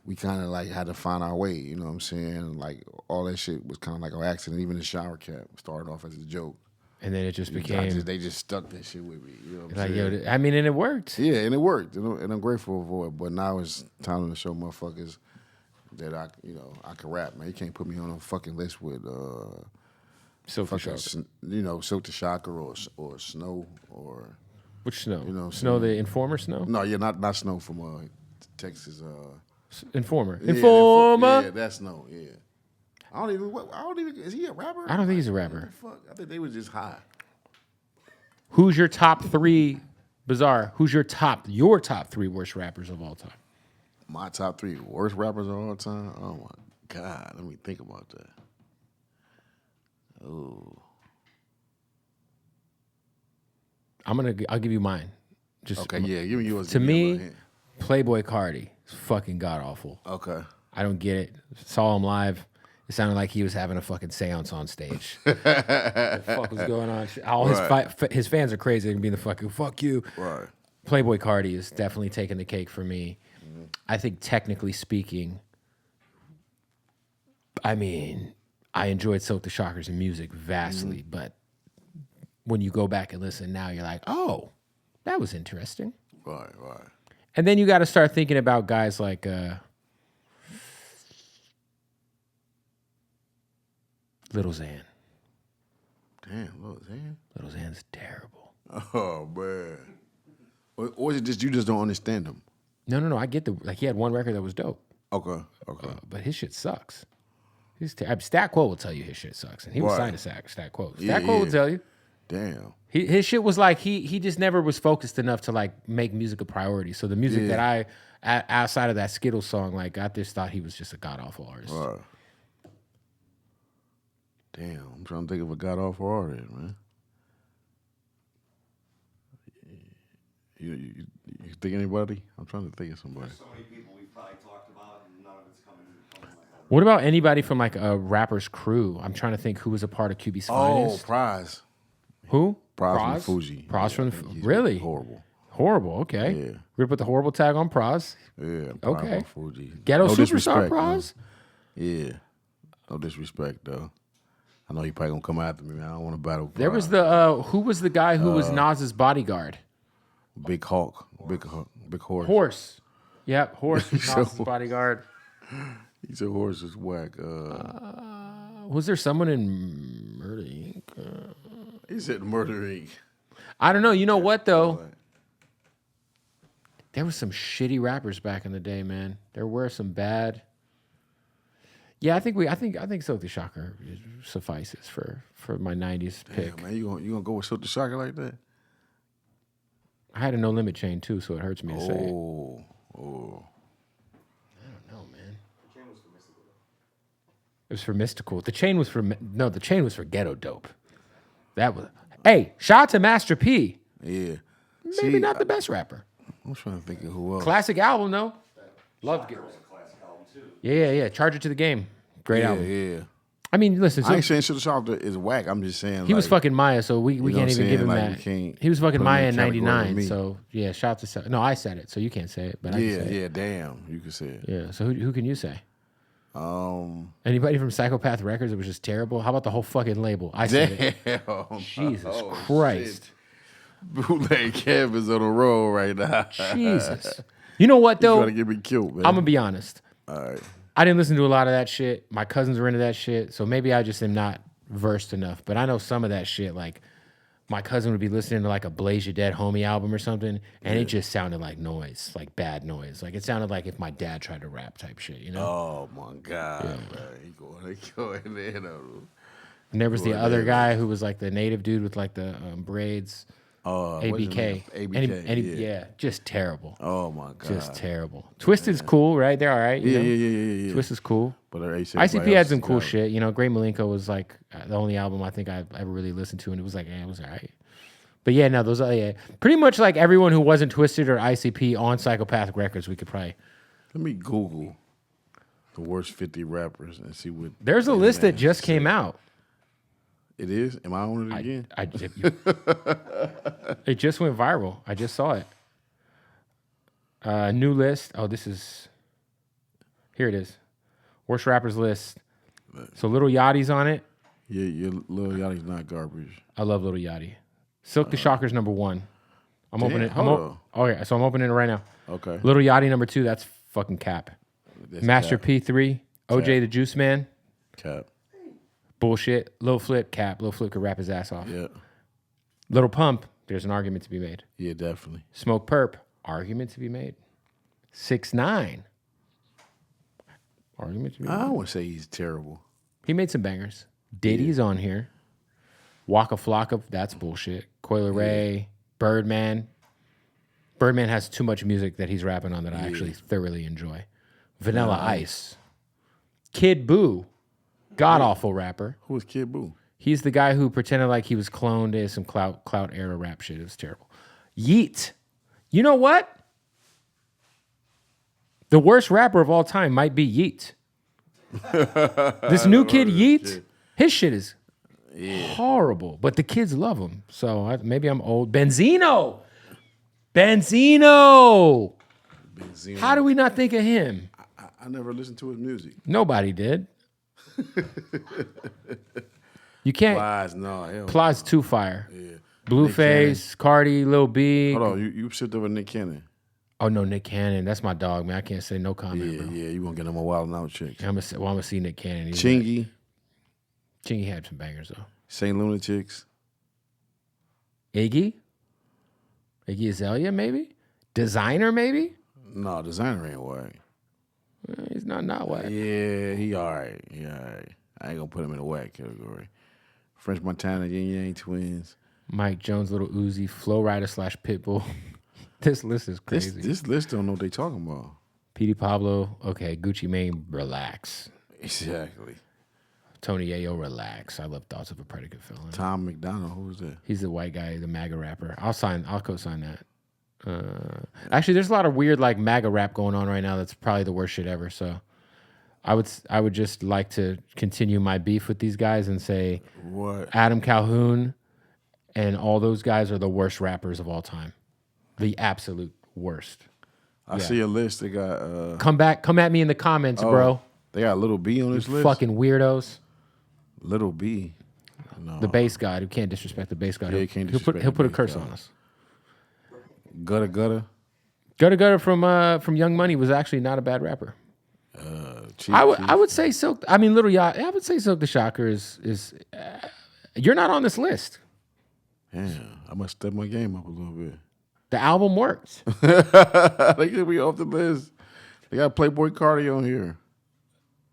Speaker 1: we kind of like had to find our way. You know what I'm saying? Like all that shit was kind of like an accident. Even the shower cap started off as a joke.
Speaker 2: And then it just became...
Speaker 1: They just stuck that shit with me. You know what I'm
Speaker 2: like,
Speaker 1: saying?
Speaker 2: yo, I mean, and it worked.
Speaker 1: Yeah, and it worked. And I'm grateful for it. But now it's time to show motherfuckers that I can rap, man. You can't put me on a fucking list with
Speaker 2: Silk the
Speaker 1: fucking,
Speaker 2: Shocker.
Speaker 1: Silk the Shocker or Snow or...
Speaker 2: Which Snow?
Speaker 1: You know,
Speaker 2: Snow, the Informer Snow?
Speaker 1: No, yeah, not Snow from Texas.
Speaker 2: Informer.
Speaker 1: Yeah,
Speaker 2: Informer?
Speaker 1: Yeah, that's Snow, yeah. I don't even. Is he a rapper?
Speaker 2: I don't think he's a rapper.
Speaker 1: Fuck, I think they was just high.
Speaker 2: Who's your top 3, Bizarre? Who's your top 3 worst rappers of all time?
Speaker 1: My top 3 worst rappers of all time? Oh my God, let me think about that. Oh.
Speaker 2: I'll give you mine. Just
Speaker 1: okay, yeah, give me yours.
Speaker 2: To me, Playboy Cardi is fucking god awful.
Speaker 1: Okay.
Speaker 2: I don't get it. Saw him live. It sounded like he was having a fucking seance on stage. What the fuck was going on? All his fans are crazy. They can be in the fucking fuck you.
Speaker 1: Right.
Speaker 2: Playboy Cardi is definitely taking the cake for me. Mm-hmm. I think technically speaking, I mean, I enjoyed Silk the Shocker's music vastly, but when you go back and listen now, you're like, oh, that was interesting.
Speaker 1: Right.
Speaker 2: And then you got to start thinking about guys like Little Xan.
Speaker 1: Damn, Lil Xan.
Speaker 2: Little Xan's terrible.
Speaker 1: Oh man. Or is it just you just don't understand him?
Speaker 2: No. I get he had one record that was dope.
Speaker 1: Okay.
Speaker 2: But his shit sucks. Stat Quo will tell you his shit sucks, and he was signed to Stat Quo. Stat Quo will tell you.
Speaker 1: Damn.
Speaker 2: His shit was like he just never was focused enough to like make music a priority. So the music that outside of that Skittles song, like I just thought he was just a god awful artist.
Speaker 1: Right. Damn, I'm trying to think of a god awful artist, man. You think anybody? I'm trying to think of somebody.
Speaker 3: There's so many people we've probably talked about, and none of it's coming to my head.
Speaker 2: What about anybody from like a rapper's crew? I'm trying to think who was a part of QB's Finest.
Speaker 1: Oh, Prize.
Speaker 2: Who?
Speaker 1: Prize from the Fuji.
Speaker 2: Prize from the really
Speaker 1: horrible.
Speaker 2: Horrible. Okay.
Speaker 1: Yeah.
Speaker 2: We're gonna put the horrible tag on Prize.
Speaker 1: Yeah. Prize
Speaker 2: Okay.
Speaker 1: from Fuji.
Speaker 2: Ghetto
Speaker 1: No
Speaker 2: superstar
Speaker 1: disrespect,
Speaker 2: Prize.
Speaker 1: Man. Yeah. No disrespect though. I know he probably gonna come after me, man. I don't want to battle. Prize.
Speaker 2: There was the who was the guy who was Nas's bodyguard?
Speaker 1: Big Hawk. Big Horse.
Speaker 2: Horse. Yep, Horse was Nas's bodyguard.
Speaker 1: He said Horse is whack.
Speaker 2: Was there someone in Murder Inc?
Speaker 1: He said Murder Inc.
Speaker 2: I don't know. You know what though? There was some shitty rappers back in the day, man. There were some bad. Yeah, I think Silk the Shocker suffices for my '90s pick.
Speaker 1: Damn, man, you gonna go with Silk the Shocker like that?
Speaker 2: I had a No Limit chain too, so it hurts me to say it.
Speaker 1: Oh.
Speaker 2: I don't know, man. The chain was for Mystical. It was for Mystical. The chain was for the chain was for Ghetto Dope. That was. Hey, shout out to Master P.
Speaker 1: Yeah.
Speaker 2: Maybe not the best rapper.
Speaker 1: I'm trying to think of who else.
Speaker 2: Classic album though. Loved it. Yeah. Charge It to the Game. Great album.
Speaker 1: Yeah.
Speaker 2: I mean, listen.
Speaker 1: I ain't saying Silk the Shocker is whack. I'm just saying
Speaker 2: He was fucking Maya, so we can't even give him that. He was fucking Maya in '99, so yeah. Shout out to no, I said it, so you can't say it, but I can say it.
Speaker 1: Damn, you can say it.
Speaker 2: Yeah. So who can you say? Anybody from Psychopath Records? It was just terrible. How about the whole fucking label? I said it. Jesus Christ.
Speaker 1: Shit. Bootleg Kev is on a roll right now.
Speaker 2: Jesus. You know what though?
Speaker 1: He's trying to get me killed, man.
Speaker 2: I'm gonna be honest.
Speaker 1: All right.
Speaker 2: I didn't listen to a lot of that shit. My cousins were into that shit, so maybe I just am not versed enough. But I know some of that shit. Like my cousin would be listening to like a Blaze Your Dead Homie album or something, and it just sounded like noise, like bad noise. Like it sounded like if my dad tried to rap type shit, you know?
Speaker 1: Oh my God, man. He going there though.
Speaker 2: And there was the other guy who was like the native dude with like the braids. ABK.
Speaker 1: ABK.
Speaker 2: Just terrible.
Speaker 1: Oh my God.
Speaker 2: Just terrible. Twisted's cool, right? They're all right.
Speaker 1: Yeah.
Speaker 2: Twisted's cool.
Speaker 1: But
Speaker 2: ICP had some cool shit. You know, Great Malenko was like the only album I think I ever really listened to, and it was like, it was all right. But yeah, no, those are pretty much like everyone who wasn't Twisted or ICP on Psychopathic Records, we could probably.
Speaker 1: Let me Google the worst 50 rappers and see what.
Speaker 2: There's a list that just came out.
Speaker 1: It is? Am I on it again?
Speaker 2: It just went viral. I just saw it. New list. Oh, this is. Here it is. Worst rappers list. So Lil Yachty's on it.
Speaker 1: Yeah, Lil Yachty's not garbage.
Speaker 2: I love Lil Yachty. Silk the Shocker's number 1. I'm opening it.
Speaker 1: Oh
Speaker 2: yeah, so I'm opening it right now.
Speaker 1: Okay.
Speaker 2: Lil Yachty number 2. That's fucking cap.
Speaker 1: That's
Speaker 2: Master
Speaker 1: cap.
Speaker 2: P3. OJ the Juice Man.
Speaker 1: Cap.
Speaker 2: Bullshit. Lil Flip, cap. Lil Flip could rap his ass off.
Speaker 1: Yeah.
Speaker 2: Little Pump, there's an argument to be made.
Speaker 1: Yeah, definitely.
Speaker 2: Smoke Perp, argument to be made. 6ix9ine, argument to be made.
Speaker 1: I wouldn't say he's terrible.
Speaker 2: He made some bangers. Diddy's on here. Waka Flocka, that's bullshit. Coil Ray, Birdman. Birdman has too much music that he's rapping on that I actually thoroughly enjoy. Vanilla Ice. Kid Boo. God-awful rapper.
Speaker 1: Who was Kid Boo?
Speaker 2: He's the guy who pretended like he was cloned to some clout era rap shit. It was terrible. Yeet. You know what? The worst rapper of all time might be Yeet. This new kid, Yeet, his shit is horrible, but the kids love him. So maybe I'm old. Benzino. How do we not think of him?
Speaker 1: I never listened to his music.
Speaker 2: Nobody did. You can't.
Speaker 1: Plies, no. Hell
Speaker 2: Plies too fire.
Speaker 1: Yeah.
Speaker 2: Blueface, Cardi, Lil B.
Speaker 1: Hold on, you shipped over Nick Cannon.
Speaker 2: Oh no, Nick Cannon. That's my dog, man. I can't say no comment, bro.
Speaker 1: Yeah, you won't get no more Wild 'N Out chicks.
Speaker 2: I'm gonna see Nick Cannon.
Speaker 1: Chingy.
Speaker 2: Chingy had some bangers though.
Speaker 1: St. Lunatics.
Speaker 2: Iggy Azalea, maybe. Designer, maybe.
Speaker 1: No, Designer ain't white.
Speaker 2: He's not white.
Speaker 1: Yeah, he all right. He all right. I ain't gonna put him in the whack category. French Montana, Yin Yang Twins.
Speaker 2: Mike Jones, Little Uzi, Flow Rider / Pitbull. This list is crazy.
Speaker 1: This list don't know what they talking about.
Speaker 2: Petey Pablo, okay. Gucci Mane, relax.
Speaker 1: Exactly.
Speaker 2: Tony Yayo, relax. I love Thoughts of a Predicate Felon.
Speaker 1: Tom McDonald, who's that?
Speaker 2: He's the white guy, the MAGA rapper. I'll co-sign that. Actually, there's a lot of weird like MAGA rap going on right now. That's probably the worst shit ever. So, I would just like to continue my beef with these guys and say,
Speaker 1: What?
Speaker 2: Adam Calhoun and all those guys are the worst rappers of all time, the absolute worst.
Speaker 1: I see a list. They got
Speaker 2: Come at me in the comments, bro.
Speaker 1: They got Little B on this list.
Speaker 2: Fucking weirdos.
Speaker 1: Little B. No.
Speaker 2: The bass god who can't disrespect the bass god.
Speaker 1: Yeah, he can't disrespect
Speaker 2: He'll put a
Speaker 1: the bass
Speaker 2: curse
Speaker 1: god.
Speaker 2: on us.
Speaker 1: Gutter.
Speaker 2: Gutter from Young Money was actually not a bad rapper. I would say Silk. I mean, Little Yacht. I would say Silk the Shocker is. You're not on this list.
Speaker 1: Yeah, I must step my game up a little bit.
Speaker 2: The album worked.
Speaker 1: They could be off the list. They got Playboy Cardi on here.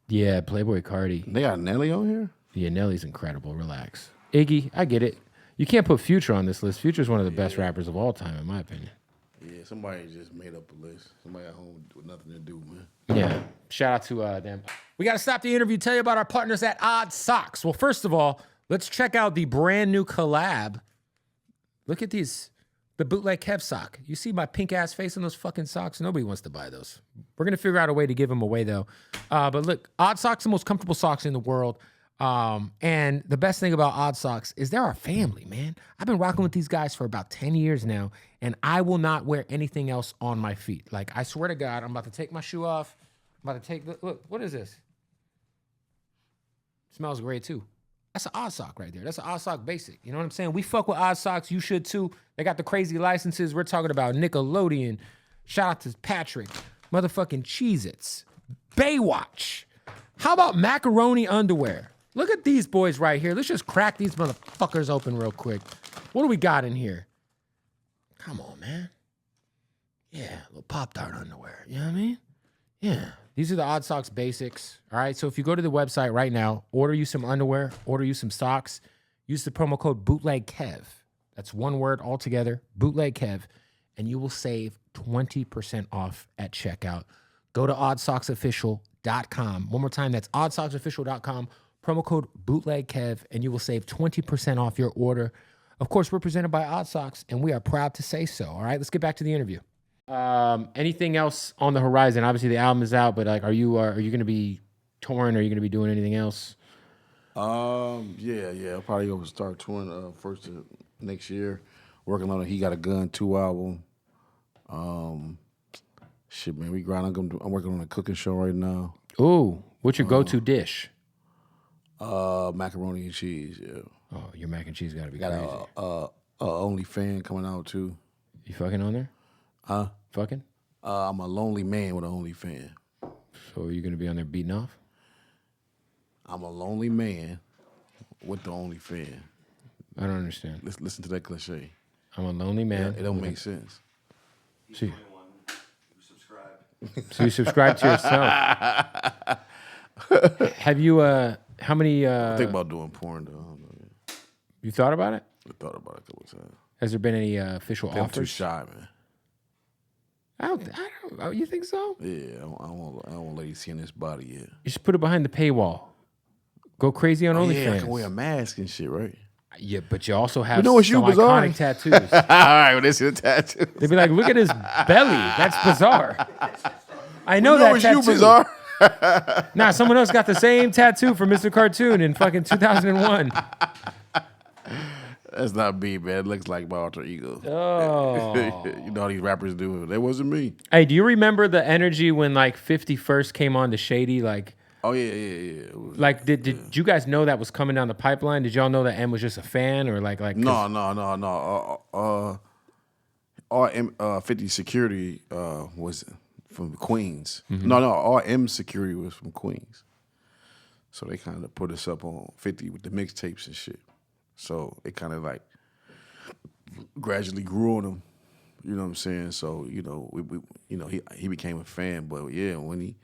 Speaker 2: Yeah, Playboy Cardi.
Speaker 1: They got Nelly on here.
Speaker 2: Yeah, Nelly's incredible. Relax. Iggy, I get it. You can't put Future on this list. Future's one of the best rappers of all time, in my opinion.
Speaker 1: Yeah, somebody just made up a list. Somebody at home with nothing to do, man.
Speaker 2: Yeah. Shout out to them. We got to stop the interview, tell you about our partners at Odd Socks. Well, first of all, let's check out the brand new collab. Look at these. The Bootleg Kev sock. You see my pink ass face in those fucking socks? Nobody wants to buy those. We're going to figure out a way to give them away, though. But look, Odd Socks are the most comfortable socks in the world. And the best thing about Odd Socks is they're our family, man. I've been rocking with these guys for about 10 years now, and I will not wear anything else on my feet. Like, I swear to God, I'm about to take my shoe off. I'm about to take, look, what is this? Smells great, too. That's an Odd Sock right there. That's an Odd Sock basic. You know what I'm saying? We fuck with Odd Socks. You should, too. They got the crazy licenses. We're talking about Nickelodeon. Shout out to Patrick. Motherfucking Cheez-Its. Baywatch. How about macaroni underwear? Look at these boys right here. Let's just crack these motherfuckers open real quick. What do we got in here? Come on, man. Yeah, a little Pop-Tart underwear. You know what I mean? Yeah. These are the Odd Socks basics. All right. So if you go to the website right now, order you some underwear, order you some socks, use the promo code BootlegKev. That's one word altogether, BootlegKev, and you will save 20% off at checkout. Go to oddsocksofficial.com. One more time, that's oddsocksofficial.com. Promo code BootlegKev, and you will save 20% off your order. Of course, we're presented by Odd Socks, and we are proud to say so. All right, let's get back to the interview. Anything else on the horizon? Obviously, the album is out, but like, are you going to be touring? Are you going to be doing anything else?
Speaker 1: Yeah. I'll probably go start touring first of next year. Working on a He Got a Gun 2 album. Shit, man, we grind. I'm working on a cooking show right now.
Speaker 2: Ooh, what's your go-to dish?
Speaker 1: Macaroni and cheese. Yeah.
Speaker 2: Oh, your mac and cheese got to be
Speaker 1: Got
Speaker 2: crazy.
Speaker 1: a OnlyFans coming out too.
Speaker 2: You fucking on there?
Speaker 1: Huh?
Speaker 2: Fucking?
Speaker 1: I'm a lonely man with an OnlyFans.
Speaker 2: So are you going to be on there beating off?
Speaker 1: I'm a lonely man with the OnlyFans.
Speaker 2: I don't understand.
Speaker 1: Listen to that cliche.
Speaker 2: I'm a lonely man.
Speaker 1: It don't make sense.
Speaker 2: See.
Speaker 3: Subscribe.
Speaker 2: So you subscribe to yourself. Have you, how many,
Speaker 1: I think about doing porn though. I don't know.
Speaker 2: you thought about it?
Speaker 1: I thought about it a couple times.
Speaker 2: Has there been any official
Speaker 1: I'm too
Speaker 2: offers?
Speaker 1: shy, man.
Speaker 2: I don't, oh, you think so?
Speaker 1: Yeah, I don't want ladies seeing this body yet.
Speaker 2: You should put it behind the paywall. Go crazy on OnlyFans.
Speaker 1: Yeah, I can wear a mask and shit, right?
Speaker 2: Yeah, but you also have
Speaker 1: You know what's
Speaker 2: some
Speaker 1: bizarre?
Speaker 2: iconic tattoos.
Speaker 1: All right, well, this is a tattoo.
Speaker 2: They'd be like, look at his belly. That's bizarre. I know
Speaker 1: You know
Speaker 2: that
Speaker 1: what's
Speaker 2: tattoo.
Speaker 1: bizarre?
Speaker 2: Nah, someone else got the same tattoo from Mr. Cartoon in fucking 2001.
Speaker 1: That's not me, man. It looks like my alter ego.
Speaker 2: Oh.
Speaker 1: You know how these rappers do it. That wasn't me.
Speaker 2: Hey, do you remember the energy when like 50 First came on to Shady? Like,
Speaker 1: Oh, yeah. It was,
Speaker 2: like did you guys know that was coming down the pipeline? Did y'all know that M was just a fan or like?
Speaker 1: No. 50 security was from Queens.
Speaker 2: Mm-hmm.
Speaker 1: No, all M security was from Queens. So they kind of put us up on 50 with the mixtapes and shit. So it kind of like gradually grew on him. You know what I'm saying? So he became a fan. But yeah, when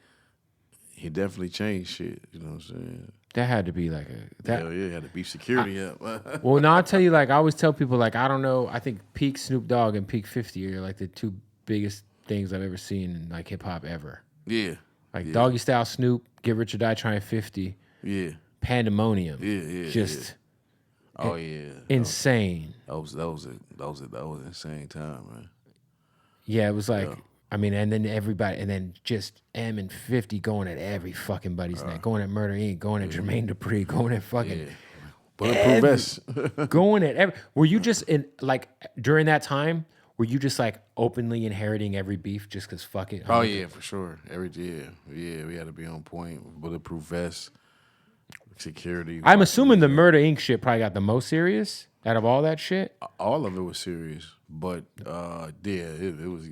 Speaker 1: he definitely changed shit. You know what I'm saying?
Speaker 2: That had to be like
Speaker 1: Hell yeah, had to beef security up.
Speaker 2: Well, now I'll tell you, like, I always tell people, like, I don't know, I think peak Snoop Dogg and peak 50 are like the two biggest things I've ever seen in like hip hop ever.
Speaker 1: Yeah.
Speaker 2: Like Doggy Style Snoop, Get Rich or Die Trying 50.
Speaker 1: Yeah.
Speaker 2: Pandemonium.
Speaker 1: Yeah.
Speaker 2: Just
Speaker 1: Oh yeah.
Speaker 2: insane.
Speaker 1: That was an insane time, man.
Speaker 2: Yeah, it was like, I mean, and then everybody, and then just M and 50 going at every fucking buddy's neck, going at Murder Inc., going at Jermaine Dupri, going at fucking
Speaker 1: Bulletproof vest.
Speaker 2: going at every. Were you just in like during that time? Were you just like openly inheriting every beef just because fuck it?
Speaker 1: Oh yeah, for sure. We had to be on point. Bulletproof vest, security.
Speaker 2: I'm assuming the Murder Inc. shit probably got the most serious out of all that shit.
Speaker 1: All of it was serious, but it was.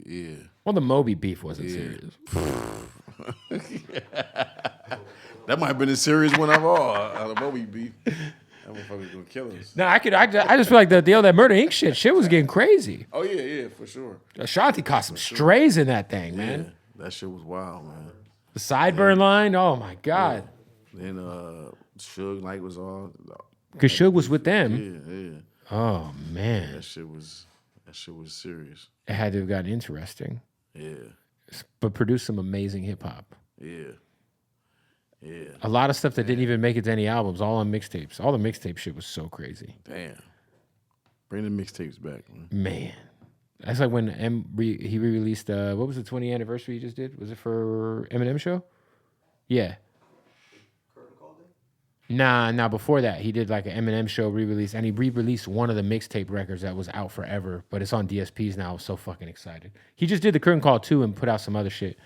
Speaker 2: Well, the Moby beef wasn't serious.
Speaker 1: That might have been the serious one of all. Out of Moby beef, that motherfucker's gonna kill us.
Speaker 2: No, I just feel like that Murder Inc. shit was getting crazy.
Speaker 1: Oh yeah, for sure.
Speaker 2: Ashanti caught some strays in that thing, man.
Speaker 1: Yeah, that shit was wild, man.
Speaker 2: The sideburn line, oh my god.
Speaker 1: Then Suge Knight was on.
Speaker 2: Because Suge was with them.
Speaker 1: Yeah.
Speaker 2: Oh man,
Speaker 1: That shit was serious.
Speaker 2: it had to have gotten interesting.
Speaker 1: Yeah.
Speaker 2: But produced some amazing hip hop.
Speaker 1: Yeah.
Speaker 2: A lot of stuff that didn't even make it to any albums, all on mixtapes. All the mixtape shit was so crazy.
Speaker 1: Damn. Bring the mixtapes back, man.
Speaker 2: Man. That's like when he re-released, what was the 20th anniversary he just did? Was it for Eminem show? Yeah. Nah, before that, he did like an Eminem show re-release, and he re-released one of the mixtape records that was out forever, but it's on DSPs now. I was so fucking excited. He just did the Curtain Call 2 and put out some other shit.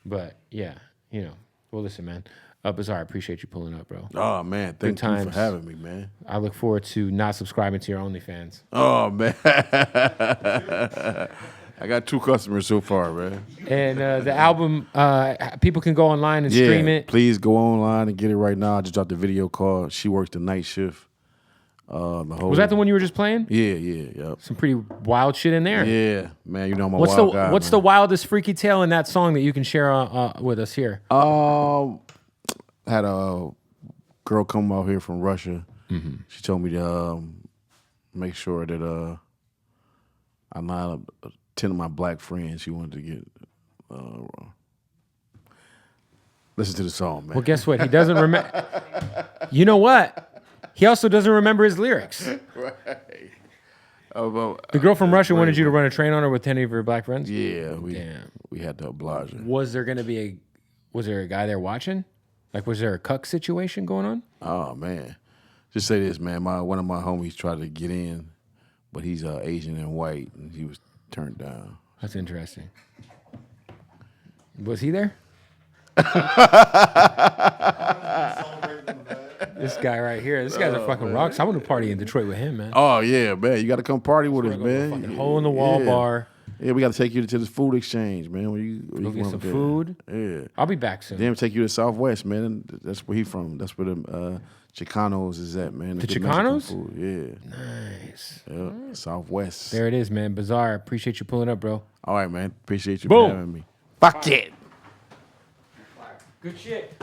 Speaker 2: But yeah, well, listen, man. Bizarre, I appreciate you pulling up, bro.
Speaker 1: Oh, man. Thank you for having me, man.
Speaker 2: I look forward to not subscribing to your OnlyFans.
Speaker 1: Oh, man. I got 2 customers so far, man.
Speaker 2: And the album, people can go online and stream it.
Speaker 1: Please go online and get it right now. I just dropped the video called She Works the Night Shift.
Speaker 2: Was that the one you were just playing?
Speaker 1: Yeah.
Speaker 2: Some pretty wild shit in there.
Speaker 1: Yeah, man. You know I'm a wild guy.
Speaker 2: What's the wildest freaky tale in that song that you can share with us here?
Speaker 1: Had a girl come out here from Russia. Mm-hmm. She told me to make sure that I lined up 10 of my black friends. She wanted to get listen to the song, man.
Speaker 2: Well, guess what? He doesn't remember. You know what? He also doesn't remember his lyrics.
Speaker 1: Right.
Speaker 2: The girl from Russia wanted you to run a train on her with 10 of your black friends?
Speaker 1: Yeah, we had to oblige her.
Speaker 2: Was there a guy there watching? Like, was there a cuck situation going on?
Speaker 1: Oh, man. Just say this, man. One of my homies tried to get in, but he's Asian and white, and he was turned down.
Speaker 2: That's interesting. Was he there? This guy right here. This guy's a fucking rock. I want to party in Detroit with him, man.
Speaker 1: Oh, yeah, man. You got to come party with us, man.
Speaker 2: Fucking hole in the wall bar.
Speaker 1: Yeah, we got to take you to this food exchange, man.
Speaker 2: Go get some food.
Speaker 1: Yeah.
Speaker 2: I'll be back soon.
Speaker 1: Then take you to Southwest, man. That's where he from. That's where the Chicanos is at, man.
Speaker 2: The Chicanos?
Speaker 1: Yeah.
Speaker 2: Nice.
Speaker 1: Yeah. Southwest.
Speaker 2: There it is, man. Bizarre. Appreciate you pulling up, bro.
Speaker 1: All right, man. Appreciate you
Speaker 2: Boom.
Speaker 1: for having me. Fuck it.
Speaker 2: Good shit.